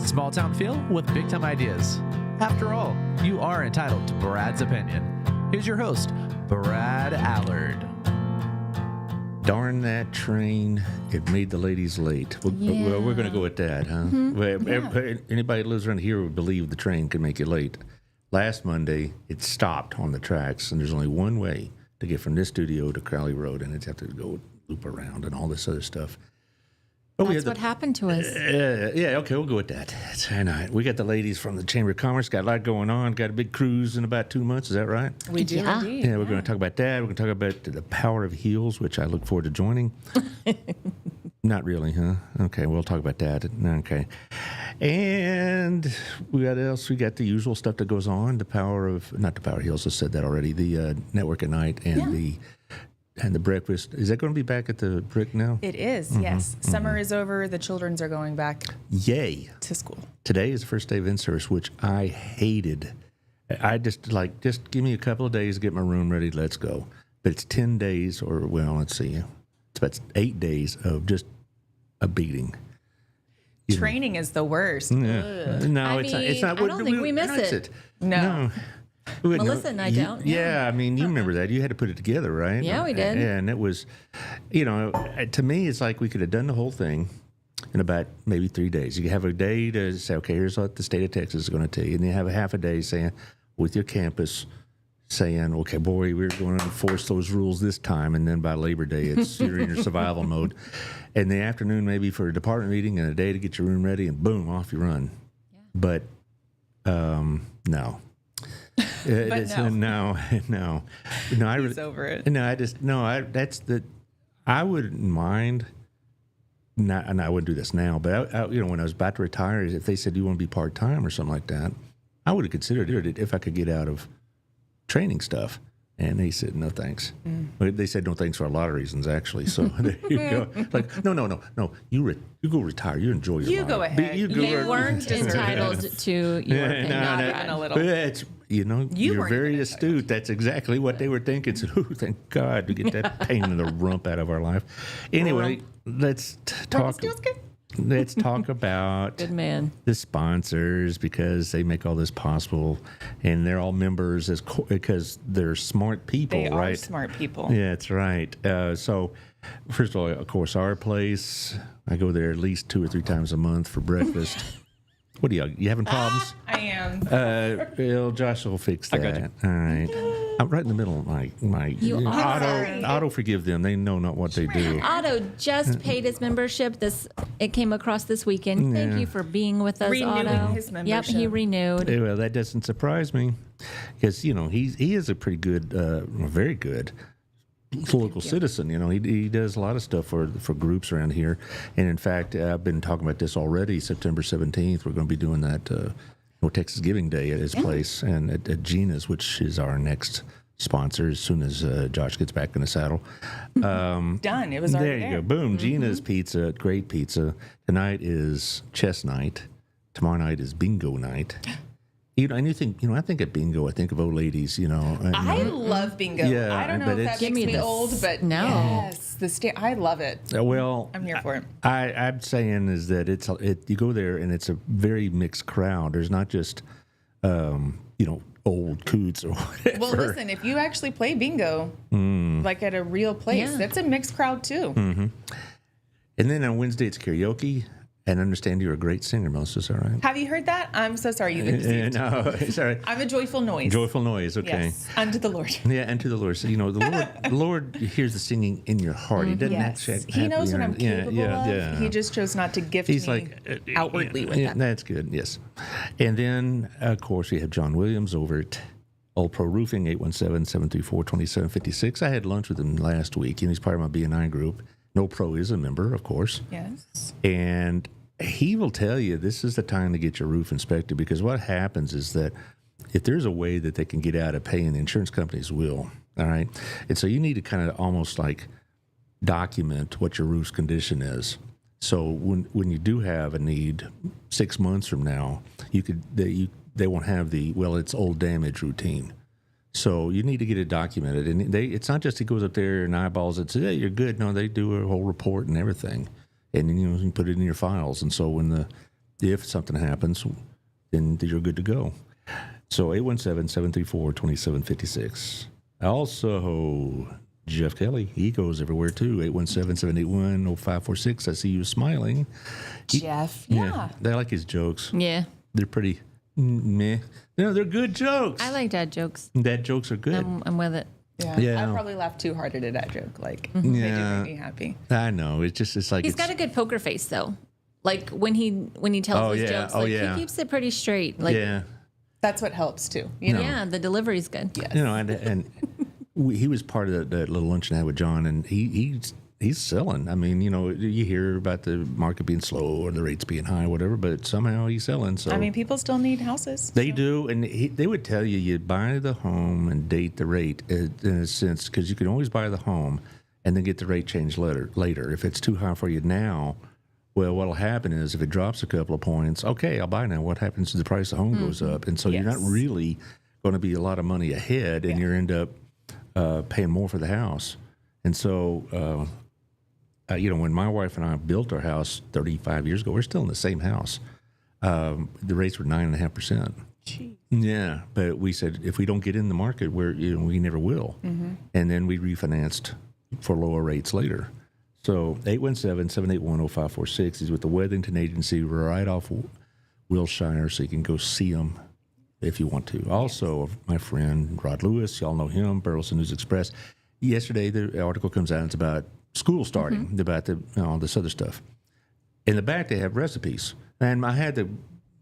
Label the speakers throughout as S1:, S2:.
S1: Small town feel with big time ideas. After all, you are entitled to Brad's opinion. Here's your host, Brad Allard.
S2: Darn that train, it made the ladies late. Well, we're going to go with that, huh? Anybody that lives around here would believe the train could make you late. Last Monday, it stopped on the tracks, and there's only one way to get from this studio to Crowley Road, and it's have to go loop around and all this other stuff. But
S3: that's what happened to us.
S2: Okay, we'll go with that. We got the ladies from the Chamber of Commerce, got a lot going on, got a big cruise in about 2 months, is that right?
S3: We do, indeed.
S2: Yeah, we're going to talk about that. We're going to talk about the power of heels, which I look forward to joining. Not really, huh? Okay, we'll talk about that. Okay. And what else? We got the usual stuff that goes on, not the power of heels, I said that already, the network at night and the breakfast. Is that going to be back at the Brick now?
S4: It is, yes. Summer is over. The children's are going back.
S2: Yay.
S4: To school.
S2: Today is the first day of in-service, which I hated. I just give me a couple of days to get my room ready. Let's go. But it's 10 days let's see. It's about 8 days of just a beating.
S4: Training is the worst.
S2: Yeah. No, it's not.
S3: I don't think we miss it.
S4: No.
S3: Melissa and I don't.
S2: Yeah, I mean, you remember that. You had to put it together, right?
S3: Yeah, we did.
S2: And it was, to me, it's like we could have done the whole thing in about maybe 3 days. You have a day to say, okay, here's what the state of Texas is going to tell you. And you have a half a day saying, with your campus, saying, okay, boy, we're going to enforce those rules this time. And then by Labor Day, you're in your survival mode. And the afternoon, maybe for a department meeting and a day to get your room ready, and boom, off you run. Yeah. But no. No.
S4: He's over it.
S2: I wouldn't mind. Not, and I wouldn't do this now, but when I was about to retire, if they said you want to be part time or something like that, I would have considered it if I could get out of training stuff. And they said no thanks. But they said no thanks for a lot of reasons, actually. So there you go. Like no. You go retire. You enjoy your life.
S4: You go ahead.
S3: You weren't entitled to your opinion.
S4: Not even a little.
S2: You're very astute. That's exactly what they were thinking. So, thank God to get that pain in the rump out of our life. Anyway, let's talk. Let's talk about
S3: Good man.
S2: The sponsors, because they make all this possible, and they're all members because they're smart people,
S4: they
S2: right?
S4: Are smart people.
S2: Yeah, that's right. So, first of all, of course, our place, I go there at least 2 or 3 times a month for breakfast. What are you having problems?
S4: I am.
S2: Josh will fix that.
S1: I got you.
S2: All right. I'm right in the middle of my Otto, forgive them. They know not what they do.
S3: Otto just paid his membership. It came across this weekend. Thank you for being with us,
S4: Renewing
S3: Otto.
S4: his membership.
S3: Yep, he renewed.
S2: Well, that doesn't surprise me, because he is a pretty good, very good local citizen. He does a lot of stuff for groups around here, and in fact, I've been talking about this already. September 17th, we're going to be doing that Texas Giving Day at his place, and at Gina's, which is our next sponsor, as soon as Josh gets back in the saddle.
S4: Done. It was already
S2: there. You go. Boom. Gina's Pizza, great pizza. Tonight is chess night. Tomorrow night is bingo night. And you think, I think of bingo, I think of old ladies,
S4: I love bingo.
S2: Yeah,
S4: I don't know if that makes me old, but
S3: no.
S4: Yes, I love it.
S2: Well,
S4: I'm here for it.
S2: I'm saying is that you go there and it's a very mixed crowd. There's not just, old coots or whatever.
S4: Well, listen, if you actually play bingo, like at a real place, that's a mixed crowd too.
S2: Mm-hmm. And then on Wednesday it's karaoke. And I understand you're a great singer, Melissa, is that right?
S4: Have you heard that? I'm so sorry you've been deceived.
S2: No, sorry.
S4: I'm a joyful noise.
S2: Joyful noise, okay.
S4: Yes, unto the Lord.
S2: Yeah, unto the Lord. So, the Lord hears the singing in your heart. He doesn't
S4: yes. He knows what I'm capable of. Yeah. He just chose not to gift me outwardly with that.
S2: That's good, yes. And then, of course, we have John Williams over at Old Pro Roofing, 817-734-2756. I had lunch with him last week, and he's part of my B&I group. No Pro is a member, of course.
S4: Yes.
S2: And he will tell you this is the time to get your roof inspected, because what happens is that if there's a way that they can get out of paying, the insurance companies will. All right. And so you need to kind of almost like document what your roof's condition is. So when you do have a need 6 months from now, they won't have it's old damage routine. So you need to get it documented, and it's not just he goes up there and eyeballs it and says, "Hey, you're good." No, they do a whole report and everything, and then you can put it in your files. And so when if something happens, then you're good to go. So 817-734-2756. Also, Jeff Kelly, he goes everywhere too. 817-781-0546. I see you smiling.
S4: Jeff, yeah.
S2: They like his jokes.
S3: Yeah.
S2: They're pretty meh. No, they're good jokes.
S3: I like dad jokes.
S2: Dad jokes are good.
S3: I'm with it.
S4: Yeah. I probably laughed too hard at a dad joke. Like, they do make me happy.
S2: I know. It's like
S3: He's got a good poker face though. Like when he tells his jokes, like he keeps it pretty straight. Like
S4: that's what helps too. You know?
S3: Yeah, the delivery's good.
S4: Yes.
S2: You know, and he was part of that little luncheon I had with John, and he's selling. I mean, you know, you hear about the market being slow or the rates being high, whatever, but somehow he's selling. So
S4: I mean, people still need houses.
S2: They do, and they would tell you buy the home and date the rate in a sense, because you can always buy the home and then get the rate changed later. If it's too high for you now, well, what'll happen is if it drops a couple of points, okay, I'll buy now. What happens if the price of the home goes up? And so you're not really going to be a lot of money ahead, and you end up paying more for the house. And so, you know, when my wife and I built our house 35 years ago, we're still in the same house. The rates were 9.5%.
S4: Jeez.
S2: Yeah, but we said if we don't get in the market, we never will. And then we refinanced for lower rates later. So 817-781-0546 is with the Wethington Agency right off Wilshire, so you can go see them if you want to. Also, my friend Rod Lewis, y'all know him, Burleson News Express. Yesterday, the article comes out. It's about school starting, about all this other stuff. In the back, they have recipes. And I had the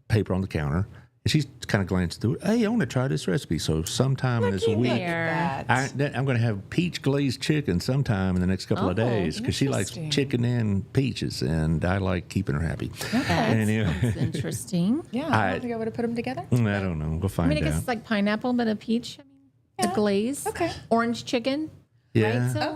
S2: paper on the counter, and she's kind of glanced through it. Hey, I want to try this recipe. So sometime this week, I'm going to have peach glazed chicken sometime in the next couple of days, because she likes chicken and peaches, and I like keeping her happy.
S3: Anyway. That's interesting.
S4: I don't think I would have put them together.
S2: I don't know. We'll find out.
S3: I mean, I guess it's like pineapple, but a peach. The glaze.
S4: Okay.
S3: Orange chicken.
S2: Yeah.
S3: Right? So,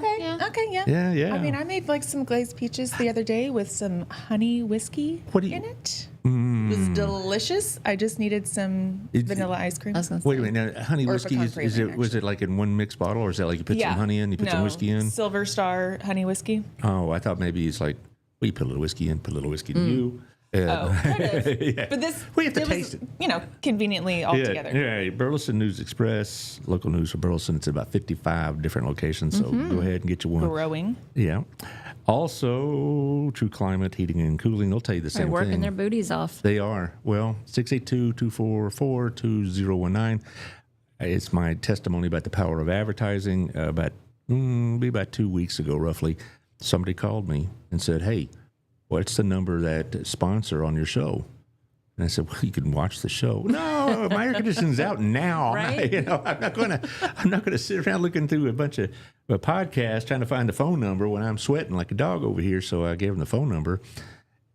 S2: Yeah.
S4: I mean, I made like some glazed peaches the other day with some honey whiskey in it. It was delicious. I just needed some vanilla ice cream.
S2: Wait a minute. Now, honey whiskey, was it like in one mixed bottle, or is that like you put some honey in, you put some whiskey in?
S4: Silver Star honey whiskey.
S2: Oh, I thought maybe it's like, well, you put a little whiskey in, put a little whiskey to you.
S4: Kind of. But this,
S2: we have to taste it.
S4: You know, conveniently all together.
S2: Yeah, Burleson News Express, local news for Burleson. It's about 55 different locations, so go ahead and get you one.
S4: Growing.
S2: Yeah. Also, True Climate, Heating and Cooling, they'll tell you the same thing.
S3: They're working their booties off.
S2: They are. Well, 682-244-2019. It's my testimony about the power of advertising. About 2 weeks ago, roughly, somebody called me and said, hey, what's the number that sponsor on your show? And I said, well, you can watch the show. No, my air conditioning's out now.
S3: Right?
S2: I'm not gonna sit around looking through a bunch of podcasts trying to find the phone number when I'm sweating like a dog over here. So I gave them the phone number.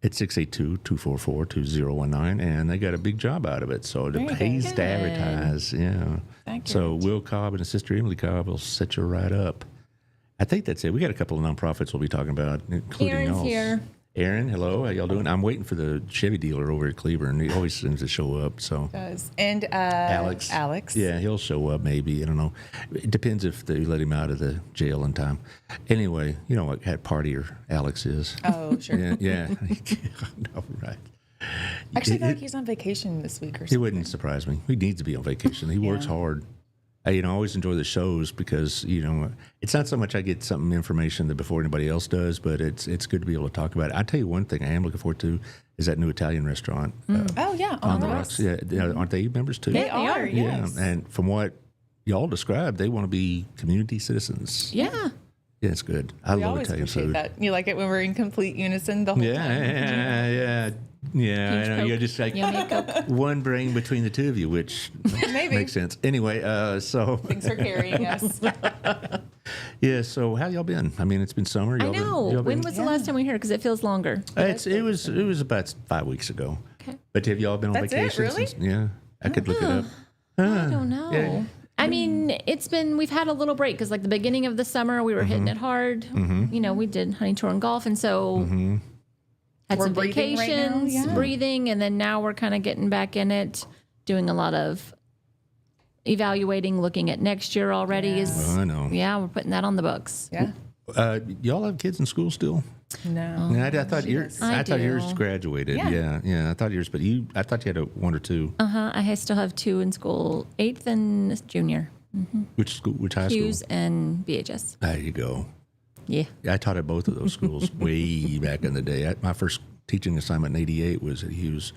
S2: It's 682-244-2019, and they got a big job out of it. So it pays to advertise. Yeah.
S4: Thank you.
S2: So Will Cobb and his sister Emily Cobb will set you right up. I think that's it. We got a couple of nonprofits we'll be talking about, including
S3: Aaron's
S2: y'all's.
S3: here.
S2: Aaron, hello. How y'all doing? I'm waiting for the Chevy dealer over at Cleveland. He always seems to show up. So
S4: And
S2: Alex.
S4: Yeah,
S2: he'll show up maybe. I don't know. It depends if they let him out of the jail in time. Anyway, you know what partier Alex is.
S4: Oh, sure.
S2: Yeah. No, right.
S4: Actually, I feel like he's on vacation this week or something.
S2: It wouldn't surprise me. He needs to be on vacation. He works hard. I always enjoy the shows because, it's not so much I get something information that before anybody else does, but it's good to be able to talk about it. I tell you one thing I am looking forward to is that new Italian restaurant.
S4: On the Rocks.
S2: Yeah, aren't they members too?
S4: They are, yes.
S2: Yeah, and from what y'all described, they want to be community citizens.
S3: Yeah.
S2: Yeah, it's good. I love Italian food.
S4: That. You like it when we're in complete unison the whole time?
S2: Yeah, I know. You're just like one brain between the two of you, which makes sense. Anyway, so
S4: thanks for carrying us.
S2: Yeah. So how y'all been? I mean, it's been summer.
S3: I know. When was the last time we were here? Because it feels longer.
S2: It was about 5 weeks ago.
S3: Okay.
S2: But have y'all been on vacation?
S4: Really?
S2: Yeah, I could look it up.
S3: I don't know.
S2: Yeah.
S3: I mean, we've had a little break because like the beginning of the summer, we were hitting it hard. We did honey tour and golf. And so had some vacations, breathing. And then now we're kind of getting back in it, doing a lot of evaluating, looking at next year already.
S2: I know.
S3: Yeah, we're putting that on the books.
S4: Yeah.
S2: Y'all have kids in school still?
S4: No.
S2: Yeah, I thought
S3: I
S2: thought yours
S3: do.
S2: graduated.
S4: Yeah.
S2: Yeah. I thought yours, but I thought you had one or two.
S3: I still have 2 in school, 8th and junior.
S2: Which school? Which high
S3: Hughes
S2: school?
S3: and BHS.
S2: There you go.
S3: Yeah.
S2: I taught at both of those schools way back in the day. My first teaching assignment in '88 was at Hughes.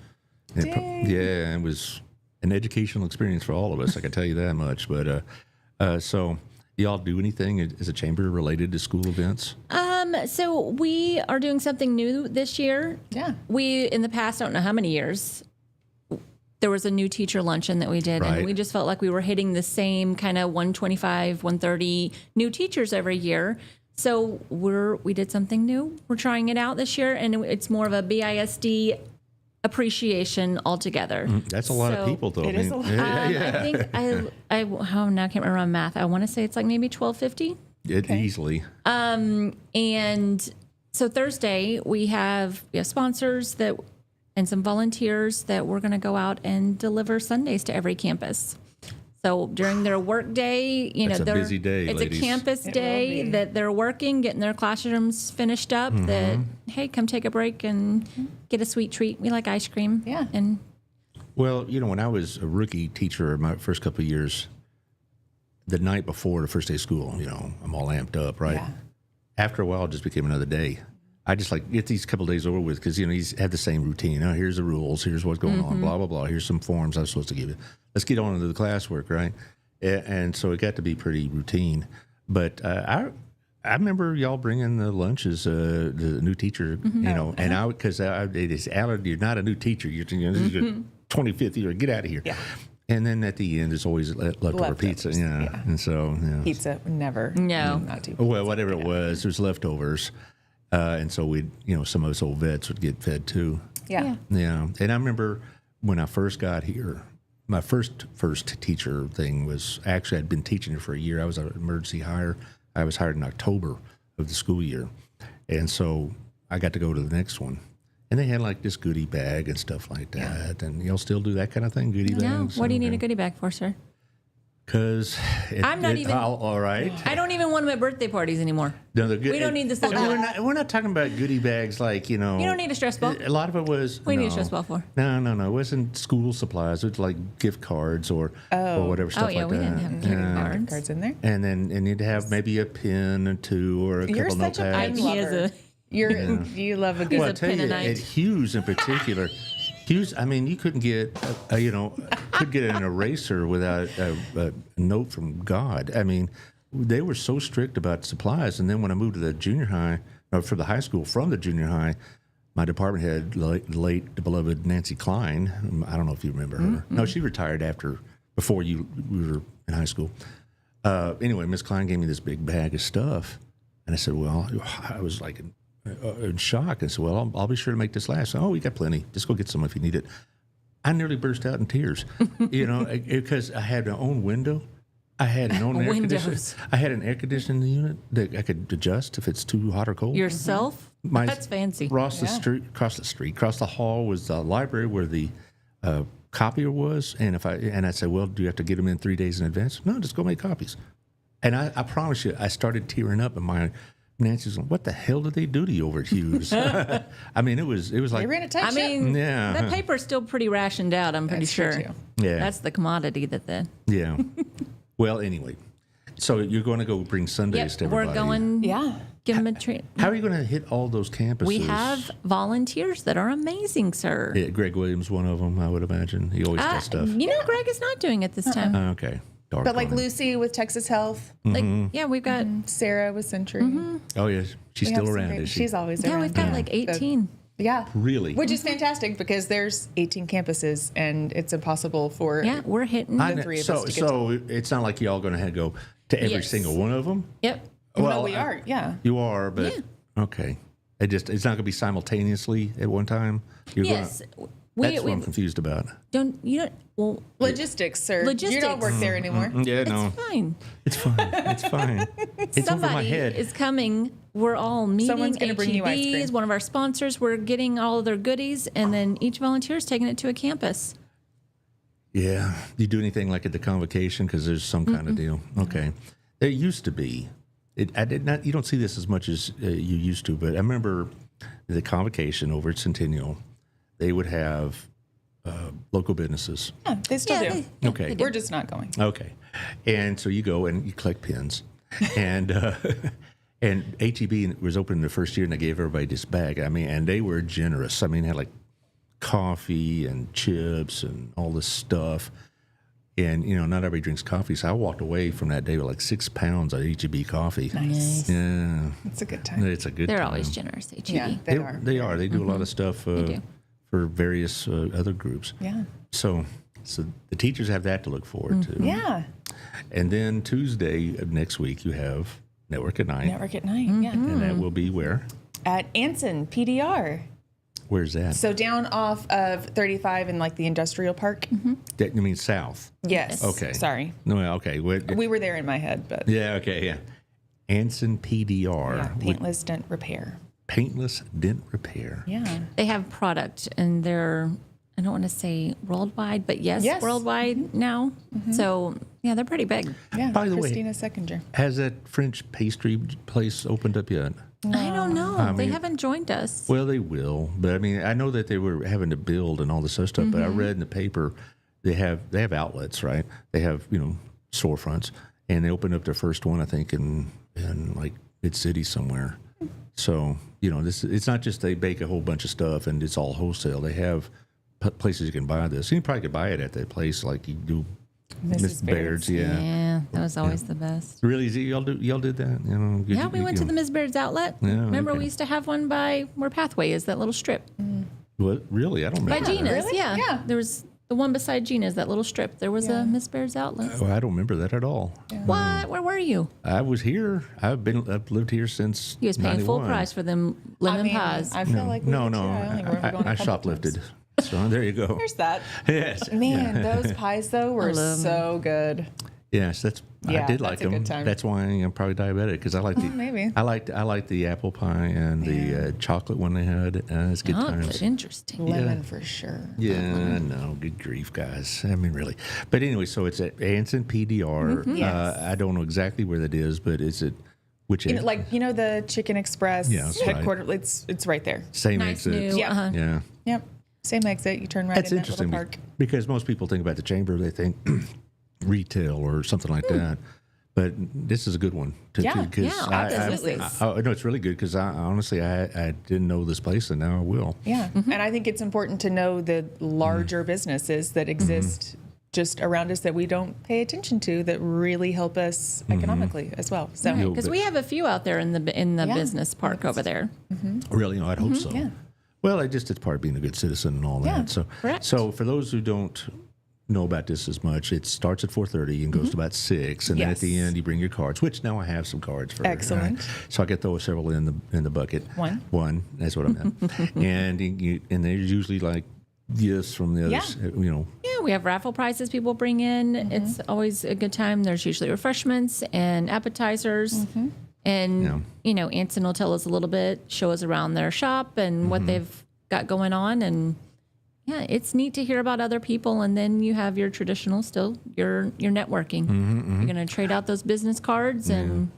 S2: It was an educational experience for all of us. I can tell you that much. But so, y'all do anything as a chamber related to school events?
S3: So we are doing something new this year.
S4: Yeah.
S3: We, in the past, I don't know how many years, there was a new teacher luncheon that we did,
S2: Right.
S3: and we just felt like we were hitting the same kind of 125, 130 new teachers every year. So we did something new. We're trying it out this year, and it's more of a BISD appreciation altogether.
S2: That's a lot of
S3: So-
S2: people, though.
S4: It is a lot.
S3: I think I now I can't remember my math. I want to say it's like maybe 1250.
S2: Easily.
S3: And so Thursday we have sponsors and some volunteers that we're going to go out and deliver Sundays to every campus. So during their work day,
S2: That's a busy day,
S3: it's
S2: ladies.
S3: a campus
S4: It
S3: day
S4: will be.
S3: that they're working, getting their classrooms finished up. That hey, come take a break and get a sweet treat. We like ice cream.
S4: Yeah.
S3: And
S2: Well, when I was a rookie teacher, my first couple of years, the night before the first day of school, I'm all amped up, right?
S4: Yeah.
S2: After a while, it just became another day. I just get these couple of days over with because, he's had the same routine. Oh, here's the rules. Here's what's going on, blah, blah, blah. Here's some forms I'm supposed to give you. Let's get on to the classwork, right? And so it got to be pretty routine. But I remember y'all bringing the lunches, the new teacher, and because it is Allard, you're not a new teacher. This is your 25th year. Get out of here.
S4: Yeah.
S2: And then at the end, there's always leftover pizza.
S4: Leftovers,
S2: Yeah. And so,
S4: Pizza, never.
S3: No.
S4: Not too.
S2: well, whatever it was, there's leftovers. And so we'd, some of us old vets would get fed too.
S4: Yeah.
S2: Yeah. And I remember when I first got here, my first teacher thing was actually I'd been teaching here for a year. I was an emergency hire. I was hired in October of the school year. And so I got to go to the next one. And they had like this goodie bag and stuff like that. And y'all still do that kind of thing, goodie
S3: no,
S2: bags?
S3: what do you need a goodie bag for, sir?
S2: Because
S3: I'm not even-
S2: all right.
S3: I don't even want them at birthday parties anymore.
S2: No, they're good.
S3: We don't need this little
S2: And we're not talking about goodie bags like,
S3: You don't need a stress ball.
S2: A lot of it was.
S3: What do you need a stress ball for?
S2: No. It wasn't school supplies. It was like gift cards or whatever stuff
S3: yeah,
S2: like
S3: we
S2: that.
S3: didn't have gift cards.
S4: Cards in there.
S2: And you'd have maybe a pin or two or a
S4: You're
S2: couple
S4: such a
S2: notepads.
S4: pin
S3: He is
S4: lover. You love a good.
S2: Well, I
S3: a
S2: tell you,
S3: Pennonite.
S2: at Hughes in particular, Hughes. I mean, you couldn't get, could get an eraser without a note from God. I mean, they were so strict about supplies. And then when I moved to the junior high, or for the high school from the junior high, my department head, late beloved Nancy Klein. I don't know if you remember her. No, she retired before we were in high school. Anyway, Miss Klein gave me this big bag of stuff, and I said, "Well," I was like in shock. I said, "Well, I'll be sure to make this last." Oh, we got plenty. Just go get some if you need it. I nearly burst out in tears, because I had my own window. I had an own air conditioner.
S3: Windows.
S2: I had an air conditioning unit that I could adjust if it's too hot or cold.
S3: Yourself? That's fancy.
S2: Across the hall was the library where the copier was, and I said, "Well, do you have to get them in 3 days in advance?" No, just go make copies. And I promise you, I started tearing up, and Nancy's like, "What the hell did they do to you over at Hughes?" I mean, it was like
S4: They ran a tight
S3: I
S4: ship.
S3: mean,
S2: Yeah.
S3: that paper's still pretty rationed out, I'm pretty
S4: That's true,
S3: sure.
S4: too.
S2: Yeah.
S3: That's the commodity that
S2: yeah. Well, anyway, so you're going to go bring Sundays to
S3: we're
S2: everybody.
S3: going,
S4: Yeah.
S3: give them a treat.
S2: How are you going to hit all those campuses?
S3: We have volunteers that are amazing, sir.
S2: Yeah, Greg Williams, one of them, I would imagine. He always does stuff.
S3: Greg is not doing it this time.
S2: Okay. Dark
S4: But like
S2: on him.
S4: Lucy with Texas Health,
S3: We've got
S4: Sarah with Century.
S2: Oh, yes. She's
S4: We have
S2: still
S4: some
S2: around,
S4: great-
S2: is she?
S4: She's always around.
S3: we've got like 18.
S4: Yeah.
S2: Really?
S4: Which is fantastic because there's 18 campuses and it's impossible for
S3: Yeah, we're hitting.
S2: I know.
S4: three of
S2: so
S4: us to get
S2: so it's not like y'all going to go to every
S3: Yes.
S2: single one of them?
S3: Yep.
S4: Well, we are. Yeah.
S2: You are, but okay. It's not going to be simultaneously at one time? You're
S3: Yes.
S2: Gonna,
S3: We
S2: that's what I'm confused about.
S3: well,
S4: Logistics, sir. You
S3: Logistics.
S4: don't work there anymore.
S2: Yeah, no.
S3: it's fine.
S2: It's fine. It's fine. It's over my
S3: Somebody
S2: head.
S3: is coming. We're all meeting.
S4: Someone's gonna bring you ice cream.
S3: HEBs, one of our sponsors. We're getting all of their goodies, and then each volunteer is taking it to a campus.
S2: Yeah. Do you do anything like at the convocation? Because there's some kind of deal. Okay. There used to be I did not. You don't see this as much as you used to, but I remember the convocation over at Centennial. They would have local businesses.
S4: Yeah, they still do.
S2: Okay.
S4: We're just not going.
S2: Okay. And so you go and you collect pins. And and HEB was open the first year, and they gave everybody this bag. I mean, and they were generous. I mean, they had like coffee and chips and all this stuff. And, not everybody drinks coffee. So I walked away from that day with like 6 pounds of HEB coffee.
S4: Nice.
S2: Yeah.
S4: It's a good time.
S2: It's a good time.
S3: They're always generous, HEB.
S4: Yeah, they are.
S2: They are. They do a lot of stuff for various other groups.
S4: Yeah.
S2: So the teachers have that to look forward to.
S4: Yeah.
S2: And then Tuesday of next week, you have Network at Night.
S4: Network at Night, yeah.
S2: And that will be where?
S4: At Anson, PDR.
S2: Where's that?
S4: So down off of 35 in like the industrial park.
S2: That, you mean south?
S4: Yes.
S2: Okay.
S4: Sorry.
S2: No, okay.
S4: We were there in my head, but.
S2: Yeah, okay, yeah. Anson PDR.
S4: Yeah, paintless dent repair.
S2: Paintless dent repair.
S4: Yeah.
S3: They have product, and they're, I don't want to say worldwide, but yes. Worldwide now. So, yeah, they're pretty big.
S4: Yeah.
S2: By the way,
S4: Christina Seconder.
S2: Has that French pastry place opened up yet?
S3: I don't know. They haven't joined us.
S2: Well, they will, but I mean, I know that they were having to build and all this other stuff. But I read in the paper they have outlets, right? They have storefronts, and they opened up their first one, I think, in like mid city somewhere. So it's not just they bake a whole bunch of stuff and it's all wholesale. They have places you can buy this. You probably could buy it at that place, like you do.
S4: Mrs.
S2: Baird's,
S3: Yeah, that was always the best.
S2: Really easy. Y'all did that,
S3: Yeah, we went to the Ms. Baird's outlet.
S2: Yeah,
S3: remember,
S2: okay.
S3: we used to have one by where Pathway is, that little strip.
S2: What? Really? I don't remember.
S3: By Gina's,
S4: Really?
S3: yeah.
S4: Yeah.
S3: There was the one beside Gina's, that little strip. There was a Ms. Baird's outlet.
S2: Oh, I don't remember that at all.
S3: What? Where were you?
S2: I was here. I've lived here since.
S3: He was paying
S2: 91.
S3: full price for them lemon pies.
S4: I feel like
S2: No.
S4: I only remember going a
S2: I
S4: couple
S2: shoplifted.
S4: times.
S2: So there you go.
S4: There's that.
S2: Yes.
S4: Man, those pies though were so good.
S2: Yes, I did like
S4: that's a
S2: them.
S4: good time.
S2: That's why I'm probably diabetic, because I like the
S4: maybe.
S2: I like the apple pie and the chocolate one they had. It's good
S3: Chocolate,
S2: times.
S3: interesting.
S4: Lemon for sure.
S2: Yeah, no, good grief, guys. I mean, really. But anyway, so it's at Anson PDR.
S4: Yes.
S2: I don't know exactly where that is, but is it which end?
S4: Like the Chicken Express headquarters. It's right there.
S2: Same
S3: Nice
S2: exit.
S3: new.
S4: Yeah.
S2: Yeah.
S4: Yep. Same exit. You turn right
S2: That's
S4: in that
S2: interesting
S4: little park.
S2: because most people think about the chamber, they think retail or something like that. But this is a good one.
S4: Absolutely.
S2: No, it's really good because I honestly didn't know this place, and now I will.
S4: Yeah. And I think it's important to know the larger businesses that exist just around us that we don't pay attention to that really help us economically as well. So
S3: Because we have a few out there in the business park over there.
S2: Really? No, I'd hope so.
S4: Yeah.
S2: Well, it's part of being a good citizen and all that. So,
S3: correct.
S2: So for those who don't know about this as much, it starts at 4:30 and goes to about 6, and then at the
S4: Yes.
S2: end you bring your cards. Which now I have some cards for.
S4: Excellent.
S2: Right? So I get those several in the bucket. One. That's what I meant. And there's usually like gifts from the others.
S3: Yeah, we have raffle prizes people bring in. It's always a good time. There's usually refreshments and appetizers. And, Anson will tell us a little bit, show us around their shop and what they've got going on. And, yeah, it's neat to hear about other people. And then you have your traditional your networking. You're going to trade out those business cards and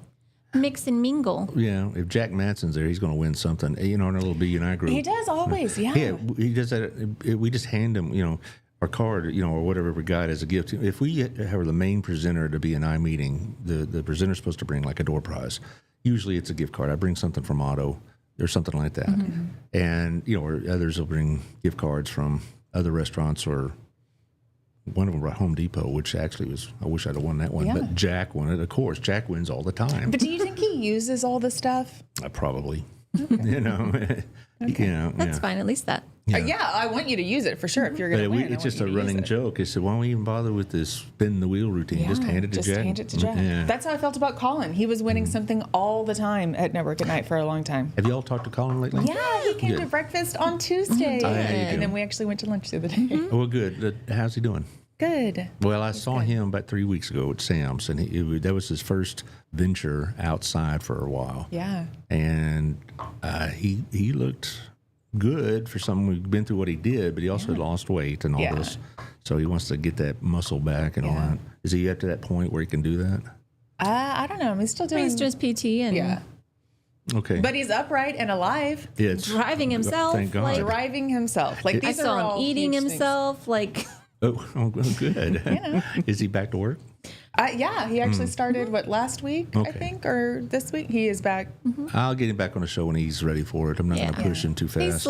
S3: mix and mingle.
S2: Yeah, if Jack Manson's there, he's going to win something. In our little B&I group.
S4: he does always, yeah.
S2: Yeah, he does that. We just hand him, our card, or whatever we got as a gift. If we have the main presenter at a B&I meeting, the presenter's supposed to bring like a door prize. Usually it's a gift card. I bring something from Otto or something like that. And, or others will bring gift cards from other restaurants, or one of them brought Home Depot, which actually I wish I'd have won that one.
S4: Yeah.
S2: But Jack won it. Of course, Jack wins all the time.
S4: But do you think he uses all the stuff?
S2: Probably.
S3: That's fine, at least that.
S4: Yeah, I want you to use it for sure if you're going to win.
S2: It's just a running joke. I said, why don't we even bother with this spin the wheel routine? Just hand it to Jack.
S4: Hand it to Jack.
S2: Yeah.
S4: That's how I felt about Colin. He was winning something all the time at Network at Night for a long time.
S2: Have you all talked to Colin lately?
S4: Yeah, he came to breakfast on Tuesday.
S2: there you
S4: And
S2: go.
S4: then we actually went to lunch the other day.
S2: Well, good. How's he doing?
S4: Good.
S2: Well, I saw him about 3 weeks ago at Sam's, and that was his first venture outside for a while.
S4: Yeah.
S2: And he looked good for someone who'd been through what he did, but he also lost weight and all this. So he wants to get that muscle back and all that. Is he up to that point where he can do that?
S4: I don't know. He's still doing.
S3: He's just PT and
S4: Yeah.
S2: Okay.
S4: But he's upright and alive.
S2: Yeah, it's-
S3: driving himself.
S2: Thank God.
S3: Like,
S4: Driving himself. Like
S3: I
S4: these are
S3: saw
S4: all
S3: him eating
S4: huge things.
S3: himself. Like,
S2: Oh, good. Is he back to work?
S4: Yeah, he actually started last week, I
S2: Okay.
S4: think, or this week. He is back.
S2: I'll get him back on the show when he's ready for it. I'm not going to push him too fast.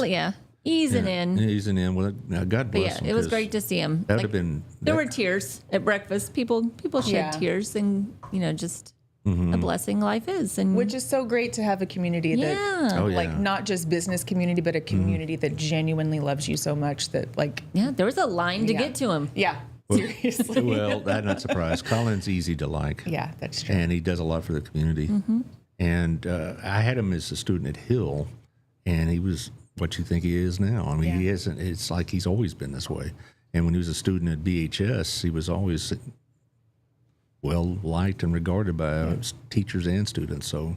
S3: easing in.
S2: Easing in. Well, God
S3: But
S2: bless
S3: yeah,
S2: him.
S3: it was
S2: 'cause
S3: great to see him.
S2: That would have been.
S3: There were tears at breakfast. People shed
S4: Yeah.
S3: tears, and just a blessing life is. And
S4: Which is so great to have a community that,
S3: yeah,
S2: Oh, yeah.
S4: like, not just business community, but a community that genuinely loves you so much that, like,
S3: yeah, there was a line to
S4: Yeah.
S3: get to him.
S4: yeah, seriously.
S2: Well, I'm not surprised. Colin's easy to like.
S4: Yeah, that's true.
S2: And he does a lot for the community. And I had him as a student at Hill, and he was what you think he is now. I mean, he isn't. It's like he's always been this way. And when he was a student at BHS, he was always well liked and regarded by teachers and students. So,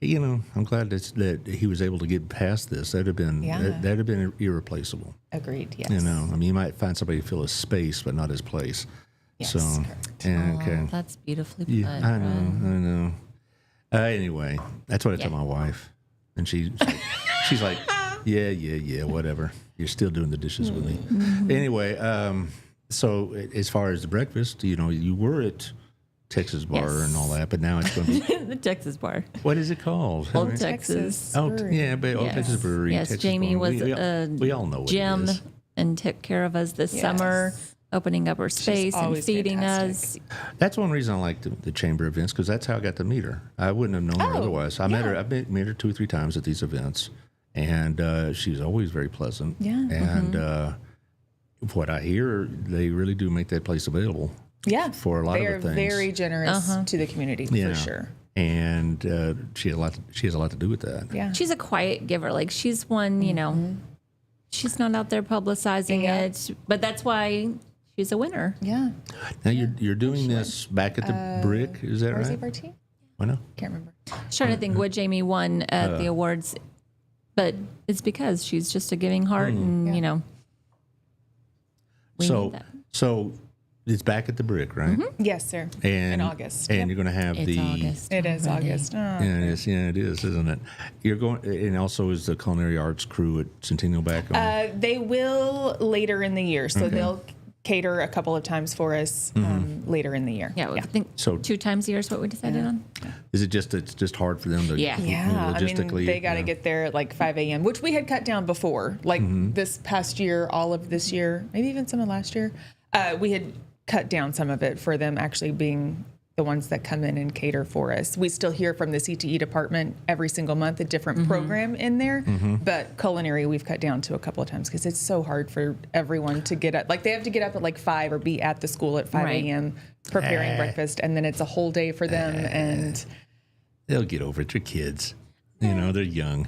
S2: I'm glad that he was able to get past this. That'd have been that'd have been irreplaceable.
S4: Agreed, yes.
S2: I mean, you might find somebody to fill his space, but not his place.
S4: Yes,
S2: so,
S4: correct.
S2: yeah, okay.
S3: Oh, that's beautifully put.
S2: Yeah, I know,
S3: Brad.
S2: I know. Anyway, that's what I tell my wife, and she's like, yeah, whatever. You're still doing the dishes with me. Anyway, so as far as the breakfast, you were at Texas Bar
S3: Yes.
S2: and all that, but now it's going to be
S3: The Texas bar,
S2: what is it called?
S3: Old Texas.
S2: Oh,
S4: Brewery.
S2: yeah, but Old
S3: Yes.
S2: Texas Brewery.
S3: Yes,
S2: Texas
S3: Jamie
S2: Bar.
S3: was
S2: we all know what
S3: Jim
S2: it is.
S3: and took care of us this
S4: Yes.
S3: summer, opening up her space and
S4: always
S3: feeding
S4: fantastic.
S3: us.
S2: That's one reason I like the chamber events, because that's how I got to meet her. I wouldn't have known her
S4: Oh,
S2: otherwise. I met her. I've met her 2 or 3 times at these events, and she's always very pleasant.
S4: Yeah.
S2: And what I hear, they really do make that place available.
S4: Yeah.
S2: For a lot
S4: They're
S2: of the things.
S4: very generous to the community,
S2: Yeah.
S4: for sure.
S2: And she has a lot to do with that.
S4: Yeah.
S3: She's a quiet giver. Like she's one, she's not out there publicizing
S4: Yeah.
S3: it, but that's why she's a winner.
S4: Yeah.
S2: Now you're doing this back at the Brick, is that
S4: Or is
S2: right?
S4: it Bartine?
S2: I know.
S4: Can't remember.
S3: I was trying to think what Jamie won at the awards, but it's because she's just a giving heart, and we need that.
S2: So it's back at the Brick, right?
S4: Yes, sir.
S2: And
S4: in August.
S2: and
S4: Yep.
S2: you're going to have
S3: It's
S2: the.
S3: August.
S4: It is
S3: already.
S4: August. Oh.
S2: Yeah, it is, isn't it? You're going, and also is the culinary arts crew at Centennial back on?
S4: They will later in the year, so they'll cater a couple of times for us later in the year.
S3: Yeah, I think
S2: So-
S3: 2 times a year is what we decided on.
S2: Is it just it's just hard for them to?
S3: Yeah.
S4: Yeah, I mean,
S2: logistically.
S4: they got to get there at like 5 a.m., which we had cut down before. Like this past year, all of this year, maybe even some of last year, we had cut down some of it for them actually being the ones that come in and cater for us. We still hear from the CTE department every single month a different program in there, but culinary we've cut down to a couple of times because it's so hard for everyone to get up. Like they have to get up at like 5 or be at the school at 5
S3: Right.
S4: a.m. preparing breakfast, and then it's a whole day for them. And
S2: They'll get over it. They're kids. They're young.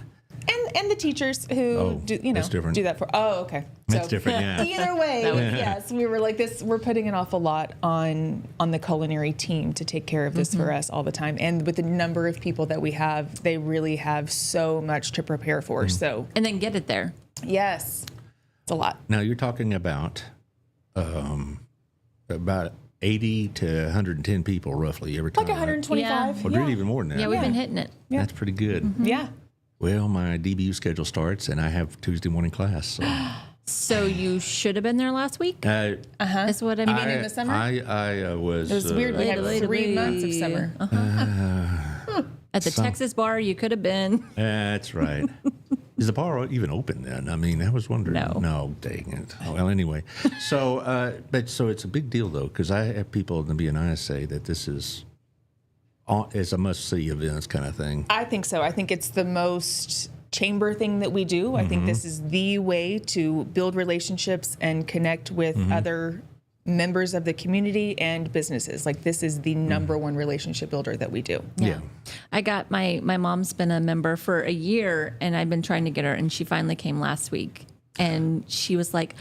S4: And the teachers who do
S2: that's different.
S4: do that for. Oh, okay.
S2: That's different, yeah.
S4: Either way, yes, we were like this. We're putting an awful lot on the culinary team to take care of this for us all the time. And with the number of people that we have, they really have so much to prepare for. So
S3: And then get it there.
S4: yes, it's a lot.
S2: Now you're talking about 80 to 110 people roughly every time.
S4: Like 125.
S2: Well, really even more than that.
S3: Yeah, we've been hitting it.
S2: That's pretty good.
S4: Yeah.
S2: Well, my DBU schedule starts, and I have Tuesday morning class. So.
S3: So you should have been there last week. That's what I mean.
S4: in the summer?
S2: I was.
S4: It was weird. We had
S3: Later,
S4: 3 months of summer.
S3: At the Texas bar, you could have been.
S2: That's right. Is the bar even open then? I mean, I was wondering.
S3: No.
S2: No, dang it. Oh, well, anyway. So, so it's a big deal, though, because I have people in the BNI say that this is a must-see events kind of thing.
S4: I think so. I think it's the most chamber thing that we do. I think this is the way to build relationships and connect with other members of the community and businesses. Like this is the number one relationship builder that we do.
S2: Yeah.
S3: I got my mom's been a member for a year, and I've been trying to get her, and she finally came last week, and she was like,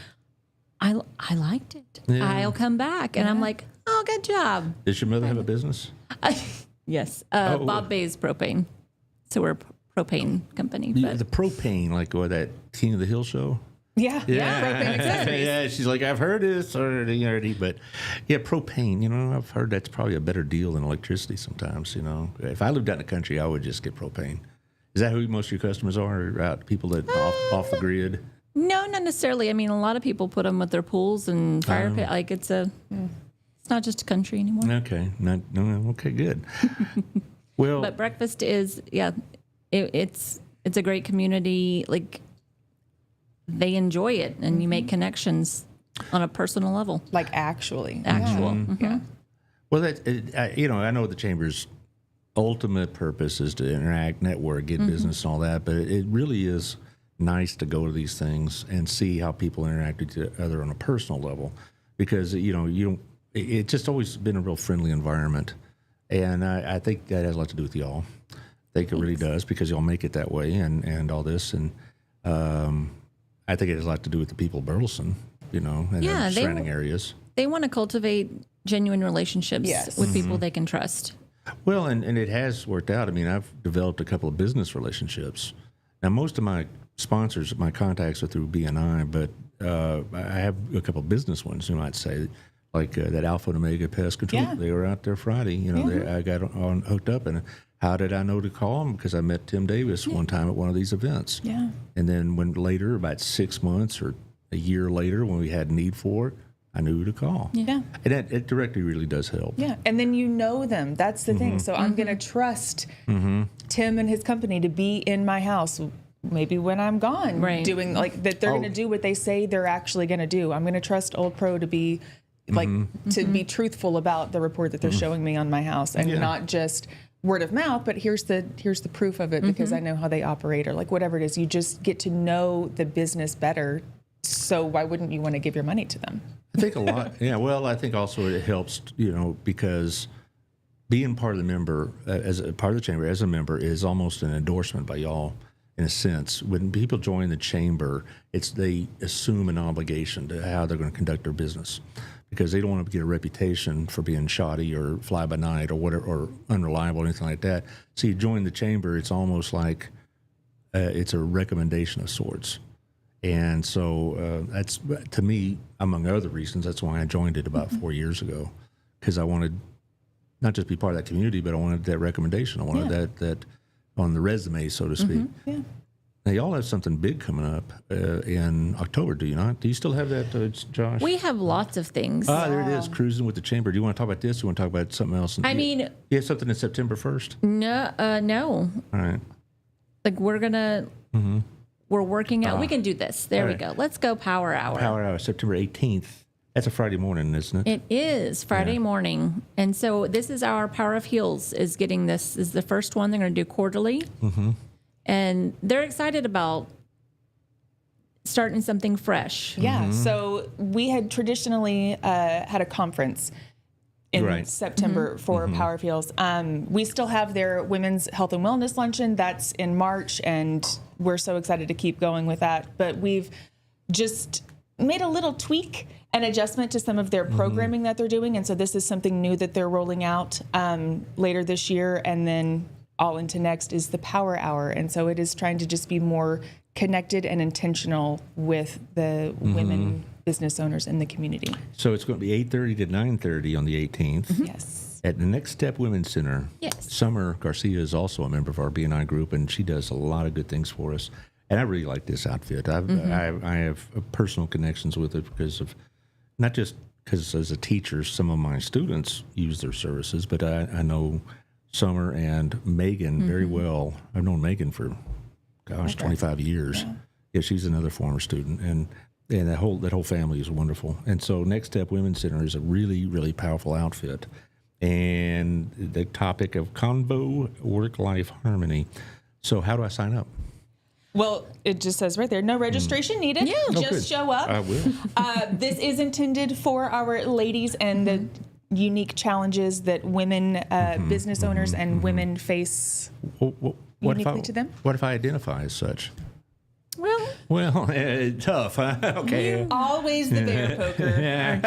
S3: I liked it.
S2: Yeah.
S3: I'll come back. And I'm like, oh, good job.
S2: Does your mother have a business?
S3: Yes. Bob Bay's Propane. So we're a propane company. But
S2: The propane, like that King of the Hill show?
S4: Yeah. Propane accessories.
S2: Yeah, she's like, I've heard this already, but yeah, propane, I've heard that's probably a better deal than electricity sometimes, If I lived out in the country, I would just get propane. Is that who most of your customers are, out people that off the grid?
S3: No, not necessarily. I mean, a lot of people put them with their pools and fire pit. Like it's not just a country anymore.
S2: Okay. Okay, good. Well,
S3: But breakfast is, it's a great community. Like they enjoy it, and you make connections on a personal level.
S4: Like actually.
S3: Actual.
S2: Mm-hmm.
S4: Yeah.
S2: Well, I know the Chamber's ultimate purpose is to interact, network, get business and all that, but it really is nice to go to these things and see how people interact with each other on a personal level, because, it's just always been a real friendly environment. And I think that has a lot to do with y'all. I think it really does, because y'all make it that way and all this. And I think it has a lot to do with the people of Burleson, and the surrounding areas.
S3: They want to cultivate genuine relationships
S4: Yes.
S3: with people they can trust.
S2: Well, and it has worked out. I mean, I've developed a couple of business relationships. Now, most of my sponsors, my contacts are through BNI, but I have a couple of business ones, you might say, like that Alpha and Omega Pest Control.
S4: Yeah.
S2: They were out there Friday. I got hooked up. And how did I know to call them? Because I met Tim Davis one time at one of these events.
S4: Yeah.
S2: And then when later, about 6 months or a year later, when we had need for it, I knew who to call.
S4: Yeah.
S2: And it directly really does help.
S4: Yeah. And then them. That's the thing. So I'm going to trust Tim and his company to be in my house maybe when I'm gone.
S3: Right.
S4: Doing like that they're going to do what they say they're actually going to do. I'm going to trust Old Pro to be like to be truthful about the report that they're showing me on my house, and not just word of mouth, but here's the proof of it because I know how they operate, or like whatever it is. You just get to know the business better. So why wouldn't you want to give your money to them?
S2: I think a lot. Yeah. Well, I think also it helps, because being part of the member, as a part of the chamber, as a member, is almost an endorsement by y'all in a sense. When people join the chamber, they assume an obligation to how they're going to conduct their business, because they don't want to get a reputation for being shoddy or fly by night or whatever, or unreliable or anything like that. So you join the chamber, it's almost like it's a recommendation of sorts. And so that's, to me, among other reasons, that's why I joined it about 4 years ago, because I wanted not just be part of that community, but I wanted that recommendation. I wanted that on the resume, so to speak.
S4: Yeah.
S2: Now, y'all have something big coming up in October, do you not? Do you still have that, Josh?
S3: We have lots of things.
S2: There it is, Cruising with the Chamber. Do you want to talk about this? Or do you want to talk about something else? You have something in September 1st?
S3: No.
S2: All right.
S3: Like we're working out. We can do this. There we go. Let's go Power Hour.
S2: Power Hour, September 18th. That's a Friday morning, isn't it?
S3: It is Friday morning. And so this is our Power of Heels is getting this. This is the first one they're going to do quarterly. And they're excited about starting something fresh.
S4: Yeah. So we had traditionally had a conference in September for Power of Heels. We still have their Women's Health and Wellness Luncheon. That's in March, and we're so excited to keep going with that. But we've just made a little tweak and adjustment to some of their programming that they're doing. And so this is something new that they're rolling out later this year. And then all into next is the Power Hour. And so it is trying to just be more connected and intentional with the women business owners in the community.
S2: So it's going to be 8:30 to 9:30 on the 18th.
S4: Yes.
S2: At the Next Step Women's Center.
S3: Yes.
S2: Summer Garcia is also a member of our BNI group, and she does a lot of good things for us. And I really like this outfit. I have personal connections with it because of, not just because as a teacher, some of my students use their services, but I know Summer and Megan very well. I've known Megan for, 25 years. Yeah, she's another former student, and that whole family is wonderful. And so Next Step Women's Center is a really, really powerful outfit. And the topic of convo work-life harmony. So how do I sign up?
S4: Well, it just says right there, no registration needed.
S3: Yeah.
S4: Just show up.
S2: I will.
S4: This is intended for our ladies and the unique challenges that women, business owners and women face uniquely to them.
S2: What if I identify as such?
S3: Well,
S2: Tough, huh? Okay.
S4: Always the bear poker.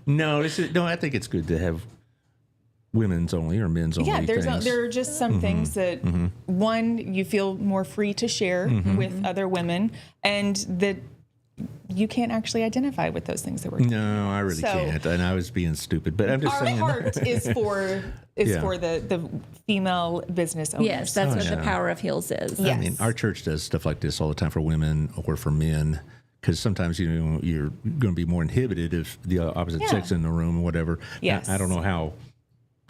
S3: aren't you?
S2: No, I think it's good to have women's only or men's only things.
S4: There are just some things that one, you feel more free to share with other women, and that you can't actually identify with those things that we're doing.
S2: No, I really can't. And I was being stupid, but I'm just saying.
S4: Our heart is for the female business owners.
S3: Yes, that's what the Power of Heels is.
S4: Yes.
S2: I mean, our church does stuff like this all the time for women or for men, because sometimes you're going to be more inhibited if the opposite sex is in the room or whatever.
S4: Yes.
S2: I don't know how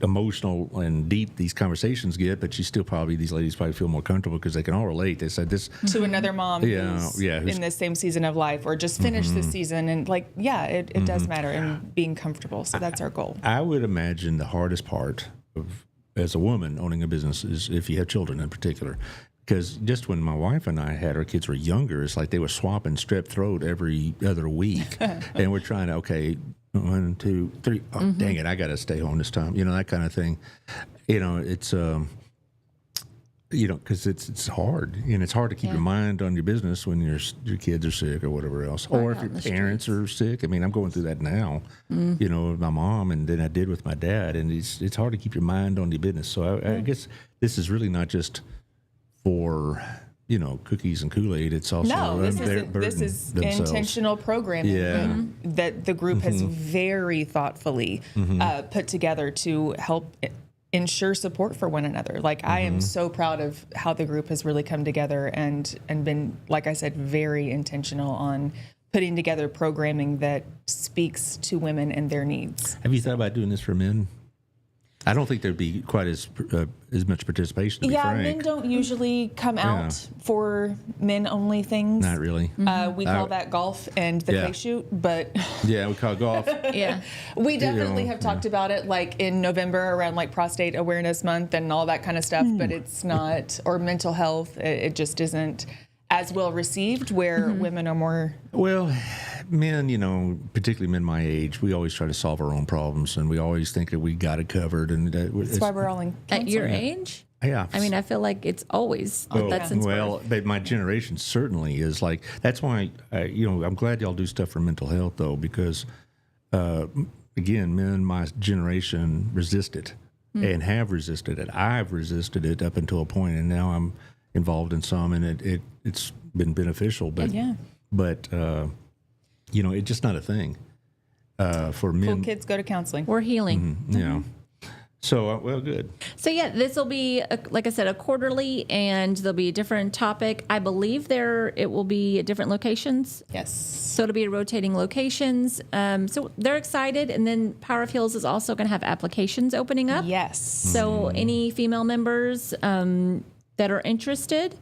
S2: emotional and deep these conversations get, but these ladies probably feel more comfortable because they can all relate. They said this
S4: to another mom who's in the same season of life or just finished the season, and it does matter, and being comfortable. So that's our goal.
S2: I would imagine the hardest part as a woman owning a business is if you have children in particular. Because just when my wife and I had our kids were younger, it's like they were swapping strep throat every other week. And we're trying to, 1, 2, 3, oh, dang it, I got to stay home this time. That kind of thing. It's, because it's hard. And it's hard to keep your mind on your business when your kids are sick or whatever else. Or if your parents are sick. I mean, I'm going through that now, with my mom, and then I did with my dad. And it's hard to keep your mind on your business. So I guess this is really not just for cookies and Kool-Aid. It's also
S4: this is intentional programming that the group has very thoughtfully put together to help ensure support for one another. I am so proud of how the group has really come together and been, like I said, very intentional on putting together programming that speaks to women and their needs.
S2: Have you thought about doing this for men? I don't think there'd be quite as much participation. To be frank.
S4: Men don't usually come out for men-only things.
S2: Not really.
S4: We call that golf and the clay shoot, but
S2: we call it golf.
S4: We definitely have talked about it, in November around Prostate Awareness Month and all that kind of stuff. But it's not, or mental health. It just isn't as well received. Where women are more.
S2: Well, men, particularly men my age, we always try to solve our own problems, and we always think that we got it covered. And
S4: that's why we're all in counseling.
S3: At your age?
S2: Yeah.
S3: I mean, I feel like it's always that's inspiring.
S2: Well, but my generation certainly is that's why, I'm glad y'all do stuff for mental health, though, because, again, men my generation resist it and have resisted it. I've resisted it up until a point, and now I'm involved in some, and it's been beneficial. But, it's just not a thing for men.
S4: Cool kids go to counseling.
S3: We're healing.
S2: Yeah. So, good.
S3: So, this will be, like I said, a quarterly, and there'll be a different topic. I believe it will be at different locations.
S4: Yes.
S3: So, it'll be rotating locations. So, they're excited. And then Power of Heels is also going to have applications opening up.
S4: Yes.
S3: So, any female members that are interested,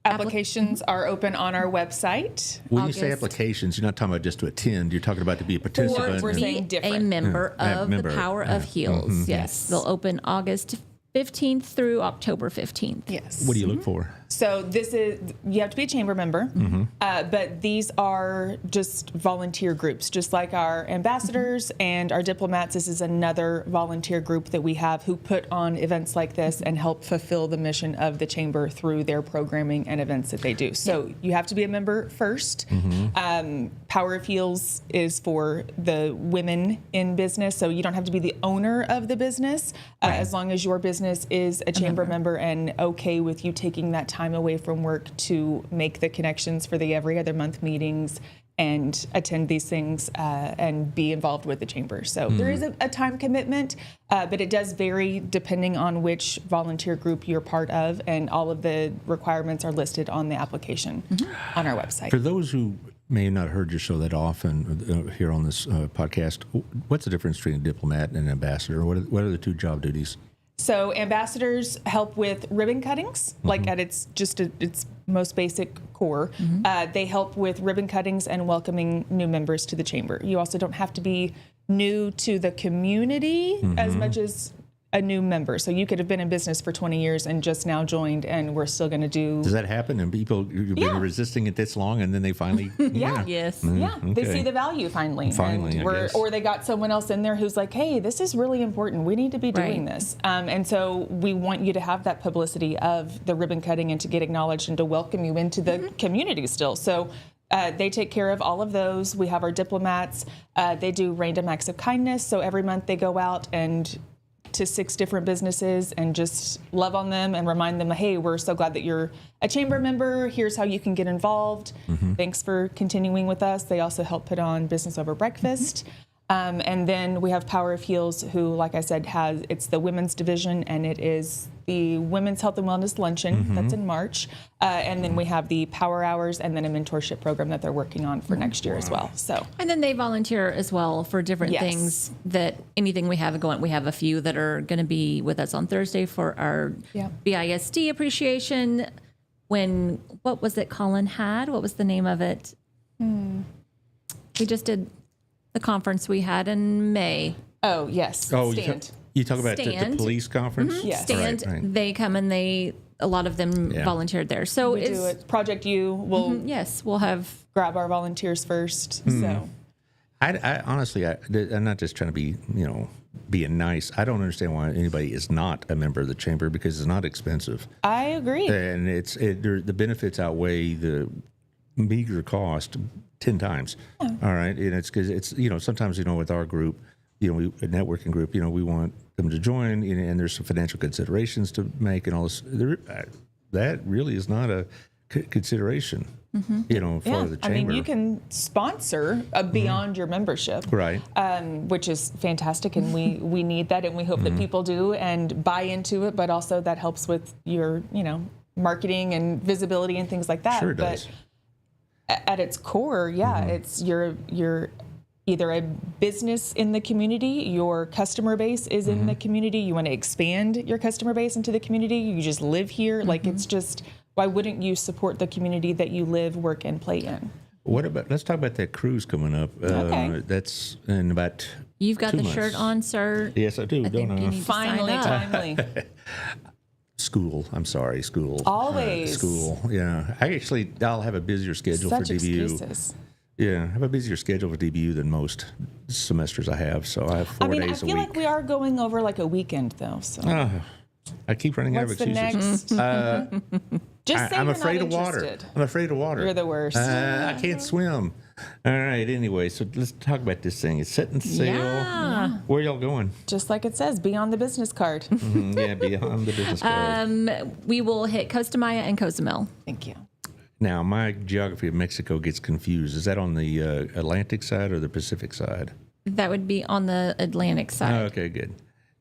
S4: applications are open on our website.
S2: When you say applications, you're not talking about just to attend. You're talking about to be a participant.
S4: We're saying different.
S3: A member of the Power of Heels. Yes. They'll open August 15th through October 15th.
S4: Yes.
S2: What do you look for?
S4: So you have to be a chamber member, but these are just volunteer groups, just like our ambassadors and our diplomats. This is another volunteer group that we have who put on events like this and help fulfill the mission of the chamber through their programming and events that they do. So you have to be a member first. Power of Heels is for the women in business, so you don't have to be the owner of the business, as long as your business is a chamber member and okay with you taking that time away from work to make the connections for the every other month meetings and attend these things and be involved with the chamber. So there is a time commitment, but it does vary depending on which volunteer group you're part of, and all of the requirements are listed on the application on our website.
S2: For those who may have not heard your show that often here on this podcast, what's the difference between a diplomat and an ambassador? What are the two job duties?
S4: So ambassadors help with ribbon cuttings, like at its most basic core. They help with ribbon cuttings and welcoming new members to the chamber. You also don't have to be new to the community as much as a new member. So you could have been in business for 20 years and just now joined, and we're still going to do.
S2: Does that happen? And people you've been resisting it this long, and then they finally.
S3: Yes.
S4: They see the value finally. Or they got someone else in there who's like, hey, this is really important. We need to be doing this. And so we want you to have that publicity of the ribbon cutting and to get acknowledged and to welcome you into the community still. So they take care of all of those. We have our diplomats. They do random acts of kindness. So every month they go out and to 6 different businesses and just love on them and remind them, hey, we're so glad that you're a chamber member. Here's how you can get involved. Thanks for continuing with us. They also help put on Business Over Breakfast. And then we have Power of Heals, who, like I said, it's the women's division, and it is the Women's Health and Wellness Luncheon. That's in March. And then we have the Power Hours and then a mentorship program that they're working on for next year as well. So,
S3: And then they volunteer as well for different
S4: Yes.
S3: things that anything we have going. We have a few that are going to be with us on Thursday for our BISD appreciation. What was it Colin had? What was the name of it? We just did the conference we had in May.
S4: oh, yes.
S2: Oh,
S4: Stand.
S2: you talk about the
S3: Stand.
S2: police conference?
S4: Yes.
S3: Stand.
S2: Right.
S3: They come and a lot of them volunteered there. So
S4: We do it. Project U will
S3: yes, we'll have.
S4: grab our volunteers first. So
S2: I honestly, I'm not just trying to be, being nice. I don't understand why anybody is not a member of the chamber, because it's not expensive.
S4: I agree.
S2: And the benefits outweigh the meager cost 10 times. All right. And it's because it's, sometimes, with our group, a networking group, we want them to join, and there's some financial considerations to make and all this. That really is not a consideration, for the chamber.
S4: I mean, you can sponsor beyond your membership.
S2: Right.
S4: Which is fantastic, and we need that, and we hope that people do and buy into it, but also that helps with your, marketing and visibility and things like that.
S2: Sure it does.
S4: But at its core, it's you're either a business in the community, your customer base is in the community, you want to expand your customer base into the community, you just live here. Like, it's just, why wouldn't you support the community that you live, work, and play in?
S2: Let's talk about that cruise coming up.
S4: Okay.
S2: That's in about
S3: You've got
S2: 2
S3: the
S2: months.
S3: shirt on, sir.
S2: Yes, I do.
S3: I think
S2: don't
S3: you
S2: I?
S3: need to sign
S4: Finally,
S3: up.
S4: timely.
S2: School. I'm sorry, school.
S4: Always.
S2: School. Yeah. I'll have a busier schedule
S4: Such
S2: for DBU.
S4: excuses.
S2: Yeah, I have a busier schedule for DBU than most semesters I have. So I have 4
S4: I
S2: days a
S4: feel
S2: week.
S4: like we are going over like a weekend though. So
S2: I keep running out of
S4: what's the
S2: excuses.
S4: next? Just say
S2: I'm
S4: you're
S2: afraid
S4: not
S2: of water.
S4: interested.
S2: I'm afraid of water.
S4: You're the worst.
S2: I can't swim. All right. Anyway, so let's talk about this thing. It's setting sail.
S3: Yeah.
S2: Where y'all going?
S4: Just like it says, be on the business card.
S2: Yeah, beyond the business card.
S3: We will hit Costa Maya and Cozumel.
S4: Thank you.
S2: Now, my geography of Mexico gets confused. Is that on the Atlantic side or the Pacific side?
S3: That would be on the Atlantic side.
S2: Oh, okay, good.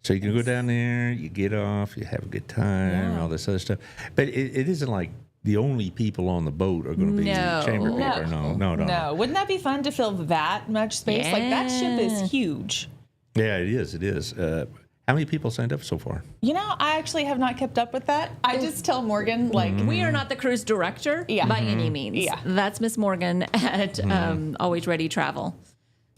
S2: So you can go down there, you get off, you have a good time, all this other stuff. But it isn't like the only people on the boat are going to be
S3: No.
S2: chamber people. No.
S4: Wouldn't that be fun to fill that much space? Like, that ship is huge.
S2: Yeah, it is. It is. How many people signed up so far?
S4: I actually have not kept up with that. I just tell Morgan, like,
S3: We are not the cruise director
S4: Yeah.
S3: by any means.
S4: Yeah.
S3: That's Miss Morgan at Always Ready Travel.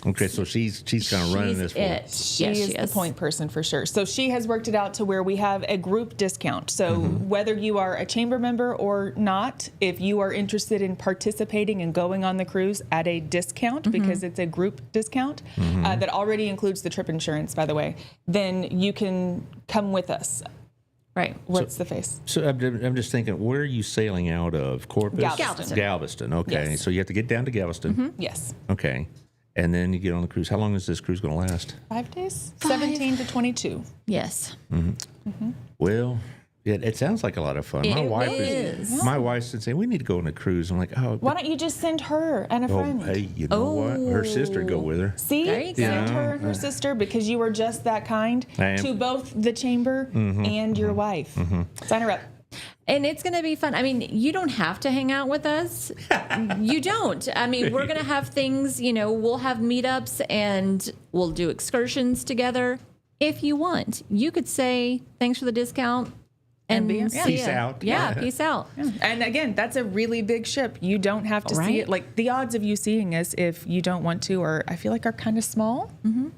S2: Okay, so she's kind of running this for us.
S4: she is the point person for sure. So she has worked it out to where we have a group discount. So whether you are a chamber member or not, if you are interested in participating and going on the cruise at a discount, because it's a group discount that already includes the trip insurance, by the way, then you can come with us.
S3: Right.
S4: What's the face?
S2: So I'm just thinking, where are you sailing out of? Corpus?
S4: Galveston.
S2: Galveston, okay.
S4: Yes.
S2: So you have to get down to Galveston.
S4: Yes.
S2: Okay. And then you get on the cruise. How long is this cruise going to last?
S4: 5 days? 17 to 22.
S3: Yes.
S2: Well, yeah, it sounds like a lot of fun.
S3: It
S2: My wife's been saying, we need to go on a cruise. I'm like, oh.
S4: Why don't you just send her and a friend?
S2: Hey, you know what? Her sister would go with her.
S4: See,
S3: There you go.
S4: send her and her sister, because you were just that kind
S2: I am.
S4: to both the chamber and your wife. Sign her up.
S3: And it's going to be fun. I mean, you don't have to hang out with us. You don't. I mean, we're going to have things, we'll have meetups and we'll do excursions together. If you want, you could say, thanks for the discount. And see
S2: Peace
S3: ya.
S2: out.
S3: Yeah,
S2: Yeah.
S3: peace out.
S4: And again, that's a really big ship. You don't have to see
S3: Right.
S4: it. Like, the odds of you seeing us if you don't want to I feel like are kind of small.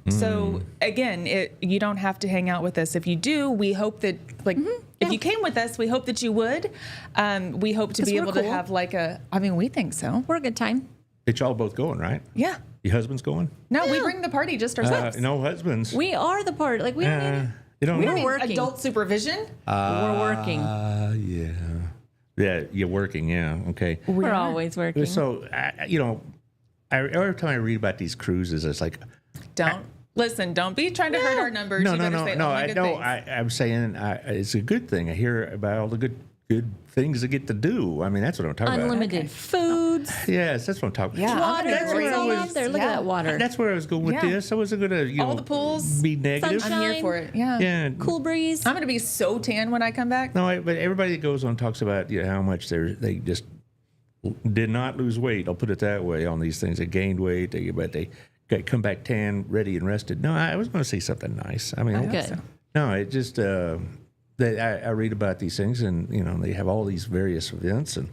S4: So again, you don't have to hang out with us. If you do, we hope that, like, if you came with us, we hope that you would. We hope to
S3: 'Cause
S4: be
S3: we're
S4: able to
S3: cool.
S4: have we think so.
S3: We're a good time.
S2: It's y'all both going, right?
S4: Yeah.
S2: Your husband's going?
S4: No, we bring the party just ourselves.
S2: No husbands.
S3: We are the part. Like, we don't need
S2: You don't
S4: We
S2: know?
S4: don't need
S3: working.
S4: adult supervision.
S3: We're working.
S2: Yeah. Yeah, you're working. Yeah, okay.
S3: We're always working.
S2: So, every time I read about these cruises, it's like,
S4: Don't be trying to hurt our numbers.
S2: no.
S4: Things.
S2: I'm saying it's a good thing. I hear about all the good things to get to do. I mean, that's what I'm talking
S3: Unlimited foods.
S2: about. Yes, that's what I'm talking about.
S4: Yeah.
S3: Water.
S2: That's where
S3: It's
S2: I
S3: all
S2: was-
S3: out there. Look at that water.
S2: That's where I was going with
S4: Yeah.
S2: this. I wasn't going to,
S4: All the pools,
S2: be negative.
S3: sunshine.
S4: I'm here for it. Yeah.
S2: Yeah.
S3: Cool breeze.
S4: I'm going to be so tan when I come back.
S2: No, but everybody that goes on talks about how much they just did not lose weight. I'll put it that way on these things. They gained weight, but they come back tan, ready and rested. No, I was going to say something nice. I mean,
S3: Good.
S2: no, it just I read about these things, and they have all these various events, and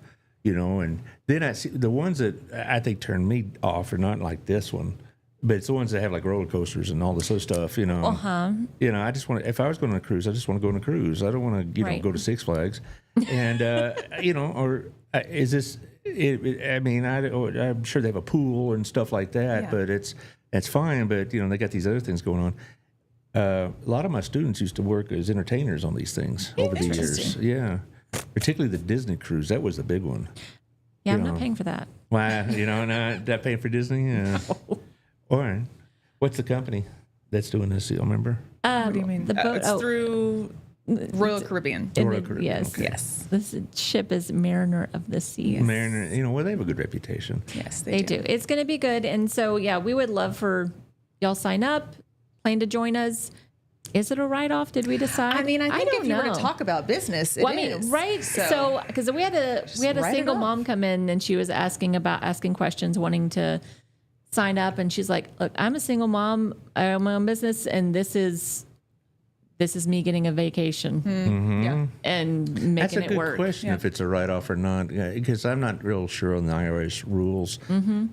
S2: and then I see the ones that I think turn me off are not like this one, but it's the ones that have like roller coasters and all this other stuff. I just want to. If I was going on a cruise, I just want to go on a cruise. I don't want to
S3: Right.
S2: go to Six Flags, and is this? I'm sure they have a pool and stuff like that,
S4: Yeah.
S2: but it's fine. But they got these other things going on. A lot of my students used to work as entertainers on these things over the years. Yeah, particularly the Disney cruise. That was the big one.
S3: Yeah, I'm not paying for that.
S2: Why? Not paying for Disney. Yeah. All right. What's the company that's doing this? You remember?
S4: What do you mean?
S3: The boat.
S4: It's through Royal Caribbean.
S2: Royal Caribbean,
S3: Yes.
S2: okay.
S4: Yes.
S3: This ship is Mariner of the Seas.
S2: Mariner. They have a good reputation.
S4: Yes,
S3: They do. It's going to be good. And so, yeah, we would love for y'all sign up, plan to join us. Is it a write-off? Did we decide?
S4: I mean, I think
S3: don't
S4: if you were
S3: know.
S4: to talk about business, it
S3: Well, I mean,
S4: is.
S3: right? So, because we had a
S4: write it
S3: single
S4: off.
S3: mom come in, and she was asking questions, wanting to sign up, and she's like, "Look, I'm a single mom. I own my own business, and this is me getting a vacation
S4: Yeah.
S3: and
S2: That's
S3: making
S2: a
S3: it
S2: good
S3: work."
S2: question if it's a write-off or not, because I'm not real sure on the IRS rules.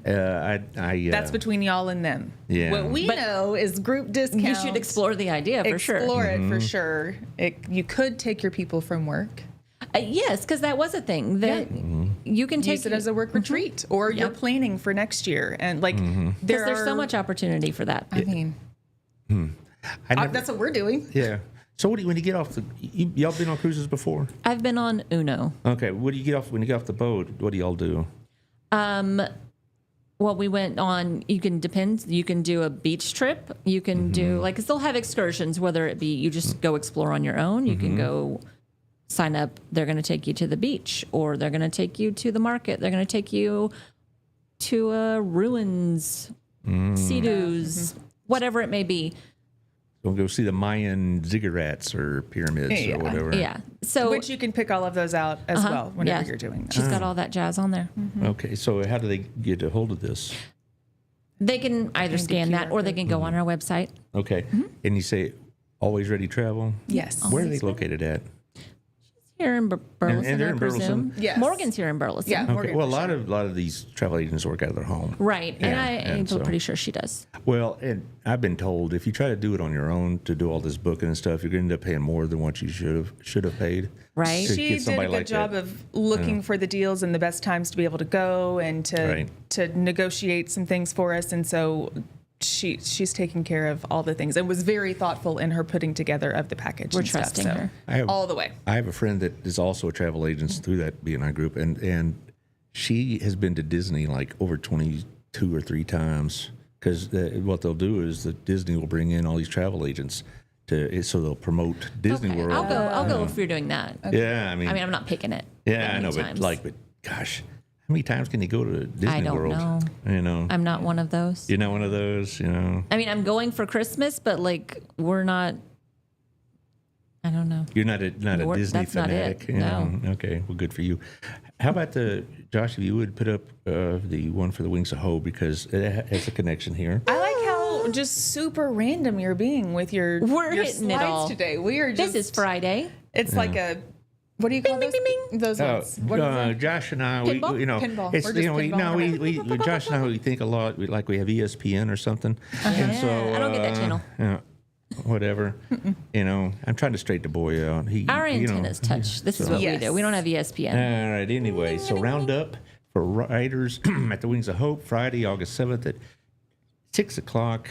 S4: That's between y'all and them.
S2: Yeah.
S4: What we know is group discounts.
S3: You should explore the idea for sure.
S4: Explore it for sure. You could take your people from work.
S3: Yes, because that was a thing that you can take
S4: Use it as a work retreat, or you're planning for next year, and
S3: there's so much opportunity for that.
S4: I mean, that's what we're doing.
S2: Yeah. So when you get off y'all been on cruises before?
S3: I've been on Uno.
S2: Okay. When you get off the boat? What do y'all do?
S3: Well, we went on, you can do a beach trip. You can do, like, they'll have excursions, whether it be you just go explore on your own. You can go sign up. They're going to take you to the beach, or they're going to take you to the market. They're going to take you to ruins, Sea-Doos, whatever it may be.
S2: We'll go see the Mayan ziggurats or pyramids or whatever.
S3: Yeah. So,
S4: Which you can pick all of those out as well whenever you're doing that.
S3: she's got all that jazz on there.
S2: Okay. So how do they get a hold of this?
S3: They can either scan that, or they can go on our website.
S2: Okay. And you say Always Ready Travel?
S4: Yes.
S2: Where are they located at?
S3: Here in Burleson,
S2: And they're
S3: I
S2: in
S3: presume.
S2: Burleson?
S4: Yes.
S3: Morgan's here in Burleson.
S4: Yeah.
S2: Okay.
S4: Morgan,
S2: Well,
S4: for
S2: a lot of these travel agents work out of their home.
S3: Right.
S2: Yeah,
S3: And I'm
S2: so-
S3: pretty sure she does.
S2: Well, and I've been told if you try to do it on your own to do all this booking and stuff, you're going to end up paying more than what you should have paid.
S3: Right.
S2: to
S4: She
S2: get
S4: did a
S2: somebody
S4: good
S2: like
S4: job
S2: that.
S4: of looking for the deals and the best times to be able to go and to negotiate some things for us, and so she's taking care of all the things and was very thoughtful in her putting together of the package.
S3: We're
S4: and stuff,
S3: trusting
S4: so
S3: her.
S4: all the way.
S2: I have a friend that is also a travel agent through that B&I group, and she has been to Disney like over 22 or 3 times, because what they'll do is that Disney will bring in all these travel agents so they'll promote Disney
S3: Okay,
S2: World.
S3: I'll go if you're doing that.
S2: Yeah, I mean,
S3: I'm not picking it.
S2: yeah,
S3: that
S2: I know,
S3: many
S2: but
S3: times.
S2: but gosh, how many times can you go to Disney
S3: I don't
S2: World?
S3: know.
S2: You know,
S3: I'm not one of those.
S2: you're not one of those. You know,
S3: I mean, I'm going for Christmas, but like we're not. I don't know.
S2: you're not a Disney
S3: that's not it,
S2: fanatic. You know? Okay, well, good for you. How about Josh? If you would put up the one for the Wings of Hope, because it has a connection here.
S4: I like how just super random you're being with your
S3: We're
S4: your
S3: hitting it
S4: slides
S3: all.
S4: today. We are just
S3: This is Friday.
S4: It's like a what do you call
S3: Bing,
S4: those?
S3: bing, bing,
S4: Those ones. What is that?
S2: Josh and I,
S3: Pinball?
S2: we, you know,
S4: Pinball.
S2: it's
S4: We're
S2: you
S4: just
S2: know,
S4: pinballing
S2: Josh and I, we think a lot. Like we have ESPN or something, and so
S3: I don't get that channel.
S2: Yeah, whatever. You know, I'm trying to straighten the boy out.
S3: Our
S2: you know,
S3: antennas touch. This is what
S4: Yes.
S3: we do. We don't have ESPN.
S2: All right. Anyway, so round up for riders at the Wings of Hope, Friday, August 7th at 6:00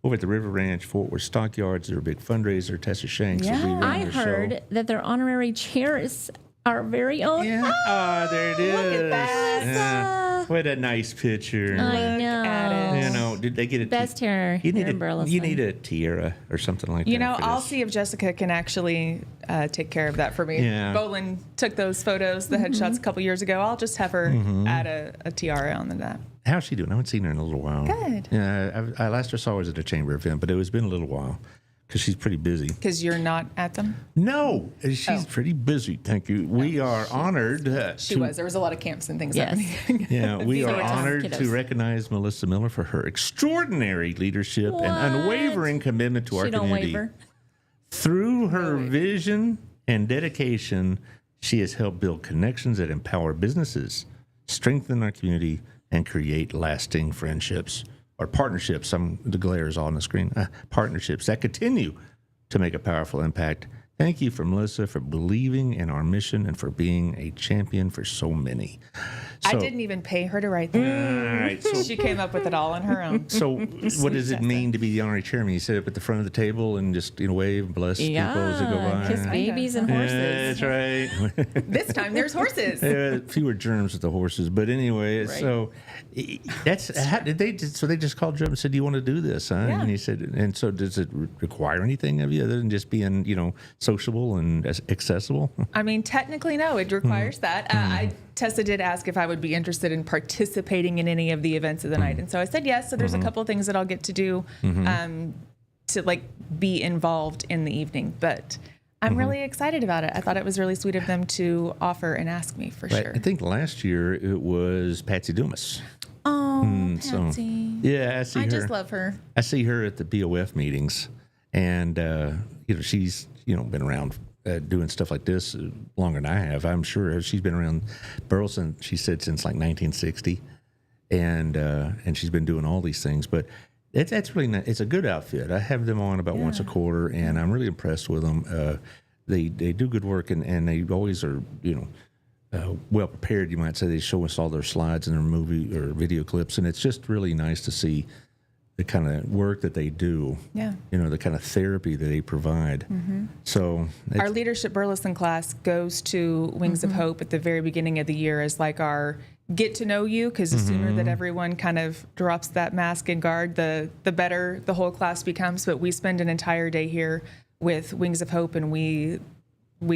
S2: over at the River Ranch, Fort Worth Stockyards. They're a big fundraiser. Tessa Shanks will be running
S3: I
S2: the
S3: heard
S2: show.
S3: that their honorary chair is Our very own.
S2: Yeah. Oh, there it is.
S4: Look at that.
S2: Yeah. What a nice picture.
S3: I know.
S4: at it.
S2: You know, did they get a
S3: Best hair
S2: You need
S3: here in Burleson.
S2: you need a tiara or something like that.
S4: You know,
S2: for
S4: I'll
S2: this.
S4: see if Jessica can actually take care of that for me.
S2: Yeah.
S4: Bolin took those photos, the headshots, a couple years ago. I'll just have her add a tiara on that.
S2: How's she doing? I haven't seen her in a little while.
S4: Good.
S2: Yeah, I last saw her was at a chamber event, but it was been a little while because she's pretty busy.
S4: Because you're not at them?
S2: No, she's
S4: Oh.
S2: pretty busy. Thank you. We are honored.
S4: She
S2: to,
S4: was. There was a lot of camps and things
S3: Yes.
S4: happening.
S2: Yeah, we
S3: So
S2: are
S3: we're just
S2: honored
S3: kiddos.
S2: to recognize Melissa Miller for her extraordinary leadership
S3: What?
S2: and unwavering commitment to our
S3: She don't
S2: community.
S3: waver.
S2: Through her vision and dedication, she has helped build connections that empower businesses, strengthen our community, and create lasting friendships or partnerships. The glare is on the screen. Partnerships that continue to make a powerful impact. Thank you for Melissa for believing in our mission and for being a champion for so many.
S4: I didn't even pay her to write that.
S2: All right, so
S4: She came up with it all on her own.
S2: So, what does it mean to be the honorary chairman? You sit up at the front of the table and just wave and bless people as they go by.
S3: Kiss babies and
S2: Yeah,
S3: horses.
S2: that's right.
S4: This time there's horses.
S2: Fewer germs with the horses, but anyway.
S3: Right.
S2: So that's how did they? So they just called you up and said, "Do you want to do this?" Huh?
S4: Yeah.
S2: And you said, "And so does it require anything of you other than just being, sociable and accessible?"
S4: I mean, technically, no, it requires that. Tessa did ask if I would be interested in participating in any of the events of the night. And so I said yes. So there's a couple of things that I'll get to do to like be involved in the evening. But I'm really excited about it. I thought it was really sweet of them to offer and ask me for sure.
S2: I think last year it was Patsy Dumas.
S4: Oh,
S2: So,
S4: Patsy.
S2: yeah, I see
S4: I
S2: her.
S4: just love her.
S2: I see her at the BOF meetings, and she's been around doing stuff like this longer than I have. I'm sure she's been around Burleson. She said since like 1960, and she's been doing all these things. But that's really not, it's a good outfit. I have them on about once a quarter, and I'm really impressed with them. They do good work, and they always are well prepared. You might say they show us all their slides and their movie or video clips, and it's just really nice to see the kind of work that they do.
S4: Yeah.
S2: The kind of therapy that they provide. So
S4: Our Leadership Burleson class goes to Wings of Hope at the very beginning of the year as like our get to know you, because the sooner that everyone kind of drops that mask and guard, the better the whole class becomes. But we spend an entire day here with Wings of Hope, and we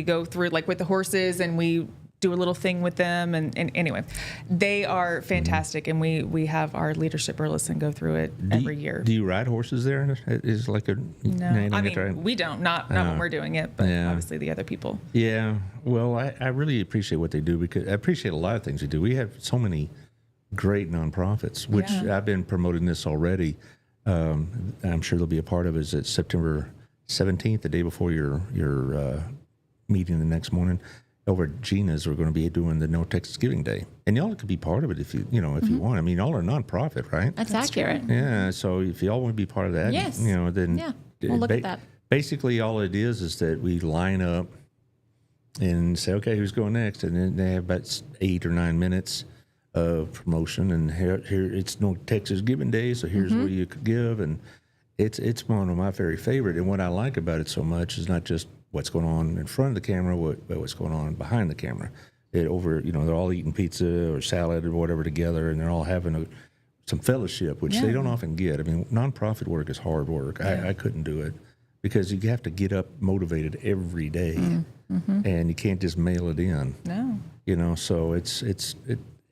S4: go through like with the horses, and we do a little thing with them, and anyway, they are fantastic, and we have our Leadership Burleson go through it every year.
S2: Do you ride horses there? Is like a
S4: No, I mean we don't, not when we're doing it, but
S2: Yeah.
S4: obviously the other people.
S2: Yeah. Well, I really appreciate what they do, because I appreciate a lot of things they do. We have so many great nonprofits, which
S4: Yeah.
S2: I've been promoting this already. I'm sure they'll be a part of it. It's September 17th, the day before your meeting the next morning. Over at Gina's, we're going to be doing the North Texas Giving Day, and y'all could be part of it if you you want. I mean, y'all are nonprofit, right?
S3: That's accurate.
S2: Yeah. So if y'all want to be part of that,
S3: Yes.
S2: then
S3: Yeah. We'll look at that.
S2: Basically, all it is that we line up and say, okay, who's going next, and then they have about 8 or 9 minutes of promotion, and here it's North Texas Giving Day, so here's where you could give, and it's one of my very favorite. And what I like about it so much is not just what's going on in front of the camera, but what's going on behind the camera. They're all eating pizza or salad or whatever together, and they're all having some fellowship, which they don't often get. I mean, nonprofit work is hard work. I couldn't do it because you have to get up motivated every day, and you can't just mail it in.
S4: No.
S2: So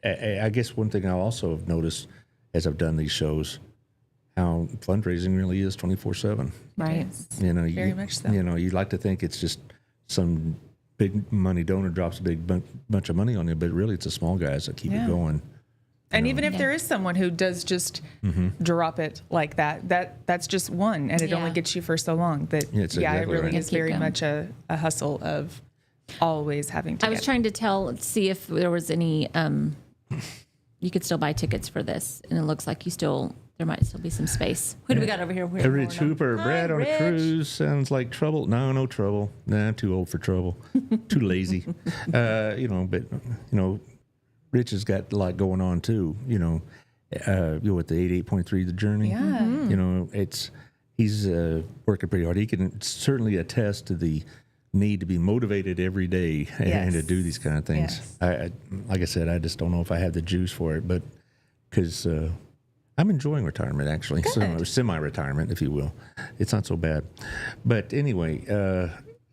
S2: I guess one thing I also have noticed as I've done these shows, how fundraising really is 24/7.
S3: Right.
S4: Yes.
S2: Very
S4: much so.
S2: You'd like to think it's just some big money donor drops a big bunch of money on you, but really it's the small guys that keep it going.
S4: And even if there is someone who does just drop it like that's just one, and it only gets you for so long. But
S2: Yeah, it's
S4: it
S2: exactly
S4: really
S2: right.
S4: is
S3: Keep
S4: very
S3: going.
S4: much a hustle of always having to.
S3: I was trying to see if there was any. You could still buy tickets for this, and it looks like there might still be some space. Who do we got over here?
S2: A Rich Hooper,
S3: Hi,
S2: Brad on a
S3: Rich.
S2: cruise sounds like trouble. No trouble. Nah, I'm too old for trouble. Too lazy. But Rich has got a lot going on too. With the 88.3 The Journey.
S4: Yeah.
S2: He's working pretty hard. He can certainly attest to the need to be motivated every day and to do these kind of things.
S4: Yes.
S2: I like I said, I just don't know if I have the juice for it, but because I'm enjoying retirement, actually. So semi-retirement, if you will. It's not so bad. But anyway,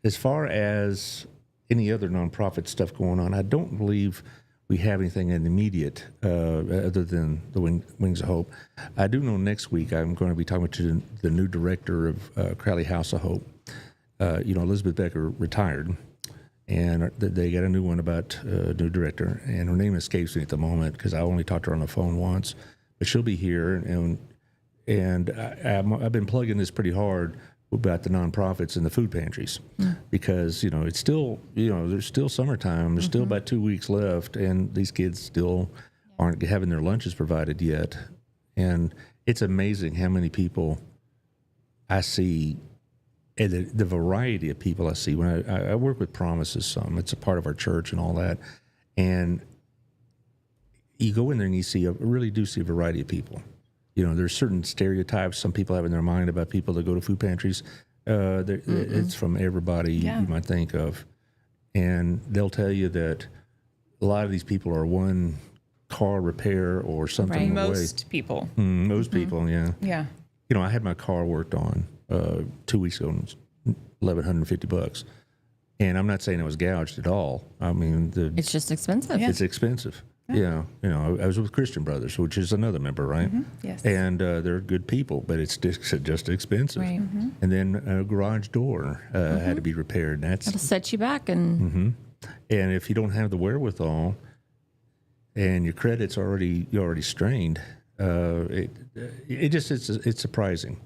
S2: as far as any other nonprofit stuff going on, I don't believe we have anything in the immediate other than the Wings of Hope. I do know next week I'm going to be talking to the new director of Crowley House of Hope. Elizabeth Becker retired, and they got a new one about a new director, and her name escapes me at the moment because I only talked to her on the phone once. But she'll be here, and I've been plugging this pretty hard about the nonprofits and the food pantries because it's still there's still summertime. There's still about 2 weeks left, and these kids still aren't having their lunches provided yet. And it's amazing how many people I see, and the variety of people I see when I work with Promises. Some it's a part of our church and all that, and you go in there and you really do see a variety of people. There's certain stereotypes some people have in their mind about people that go to food pantries. It's from everybody you might think of. And they'll tell you that a lot of these people are one car repair or something.
S4: Right. Most people.
S2: Most people, yeah.
S4: Yeah.
S2: I had my car worked on 2 weeks ago, and it was $1,150. And I'm not saying it was gouged at all. I mean,
S3: It's just expensive.
S2: it's expensive. Yeah, I was with Christian Brothers, which is another member, right?
S4: Yes.
S2: And they're good people, but it's just expensive.
S3: Right.
S2: And then a garage door had to be repaired. And
S3: It'll set you back, and
S2: and if you don't have the wherewithal, and your credit's already strained, it's surprising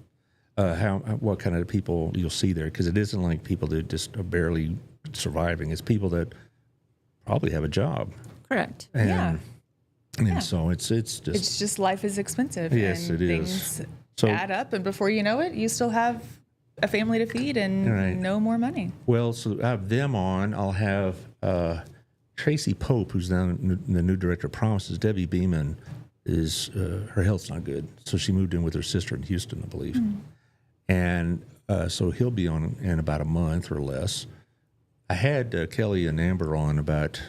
S2: what kind of people you'll see there, because it isn't like people that just are barely surviving. It's people that probably have a job.
S3: correct.
S2: And, so it's
S4: just life is expensive.
S2: Yes,
S4: and
S2: it is.
S4: Things
S2: So
S4: add up, and before you know it, you still have a family to feed and no more money.
S2: well, so I have them on. I'll have Tracy Pope, who's now the new director of Promises. Debbie Beeman is her health's not good, so she moved in with her sister in Houston, I believe, and so he'll be on in about a month or less. I had Kelly and Amber on about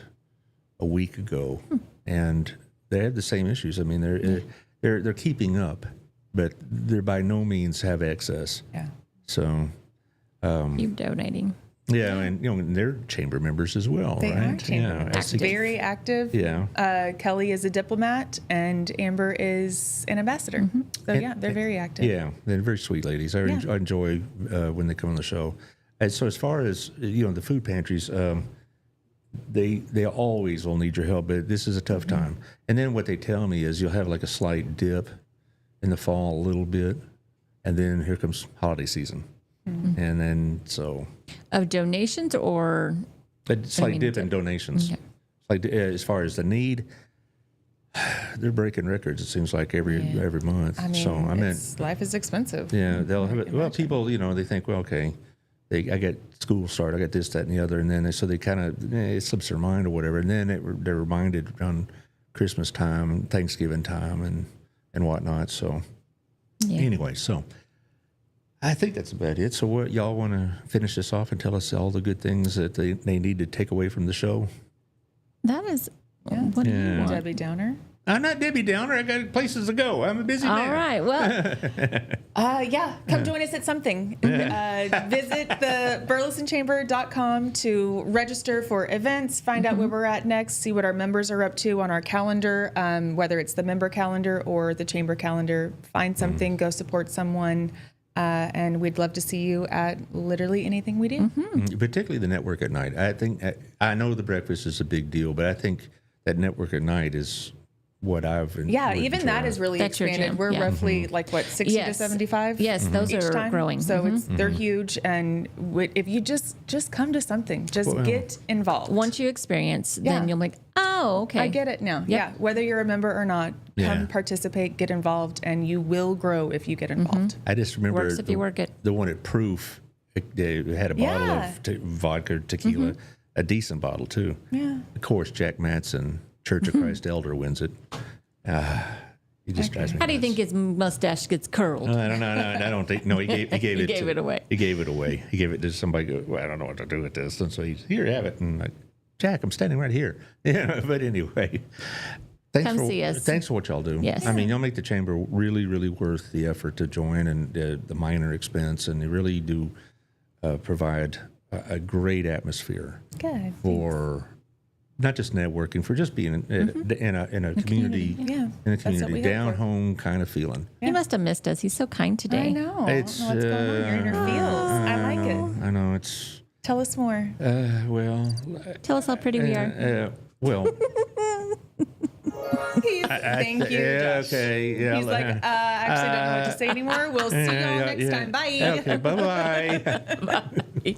S2: a week ago, and they have the same issues. I mean, they're keeping up, but they're by no means have excess.
S4: Yeah.
S2: So,
S3: You're donating.
S2: yeah, and they're chamber members as well,
S4: They
S2: right?
S4: are chamber members. Very active.
S2: Yeah.
S4: Kelly is a diplomat, and Amber is an ambassador. So they're very active.
S2: Yeah, they're very sweet ladies. I enjoy when they come on the show. And so as far as the food pantries, they always will need your help, but this is a tough time. And then what they tell me is you'll have like a slight dip in the fall a little bit, and then here comes holiday season. And then so
S3: Of donations or
S2: a slight dip in donations.
S3: Okay.
S2: Like as far as the need, they're breaking records. It seems like every month.
S4: I mean, life is expensive.
S2: Yeah, they'll have it. Well, people, they think, well, okay, I got school started, I got this, that, and the other, and then they kind of it slips their mind or whatever, and then they're reminded on Christmas time and Thanksgiving time and whatnot. So anyway, so I think that's about it. So what y'all want to finish this off and tell us all the good things that they need to take away from the show?
S3: that is what do you want?
S4: Debbie Downer.
S2: I'm not Debbie Downer. I got places to go. I'm a busy man.
S3: All right. Well,
S4: Come join us at something. Visit the burlesonchamber.com to register for events, find out where we're at next, see what our members are up to on our calendar, whether it's the member calendar or the chamber calendar. Find something, go support someone, and we'd love to see you at literally anything we do.
S2: Particularly the network at night. I know the breakfast is a big deal, but I think that network at night is what I've
S4: even that is really
S3: That's your
S4: expanded.
S3: jam.
S4: We're
S3: Yeah.
S4: roughly 60 to 75.
S3: Yes, those
S4: each
S3: are
S4: time.
S3: growing.
S4: So they're huge, and if you just come to something, get involved.
S3: Once you experience, then you'll be like, oh, okay.
S4: I get it now.
S3: Yep.
S4: Yeah, whether you're a member or not, come participate, get involved, and you will grow if you get involved.
S2: I just remember
S3: Works if you work it.
S2: The one at Proof, they had a bottle of vodka, tequila, a decent bottle too.
S4: Yeah.
S2: Of course, Jack Matson, Church of Christ Elder, wins it. He just drives me
S3: How do you
S2: nuts.
S3: think his mustache gets curled?
S2: I don't think. No, he gave
S3: He
S2: it.
S3: gave it away.
S2: He gave it away. He gave it to somebody. Well, I don't know what to do with this, and so he's here. Have it. And like, Jack, I'm standing right here. Yeah, but anyway.
S3: Come see us.
S2: Thanks for what y'all do.
S3: Yes.
S2: I mean, y'all make the chamber really, really worth the effort to join and the minor expense, and they really do provide a great atmosphere
S4: Good.
S2: for not just networking, for just being in a community,
S4: Yeah.
S2: in a
S4: That's what we
S2: community
S4: hope
S2: down
S4: for.
S2: home kind of feeling.
S3: He must have missed us. He's so kind today.
S4: I know.
S2: It's,
S4: I don't know what's going on. You're in your feels. I like it.
S2: I know it's
S4: Tell us more.
S2: well.
S3: Tell us how pretty we are.
S2: Well.
S4: Thank you,
S2: Yeah.
S4: Josh.
S2: Okay. Yeah.
S4: He's like, I actually don't know what to say anymore. We'll see y'all next time. Bye.
S2: Okay. Bye.
S3: Bye.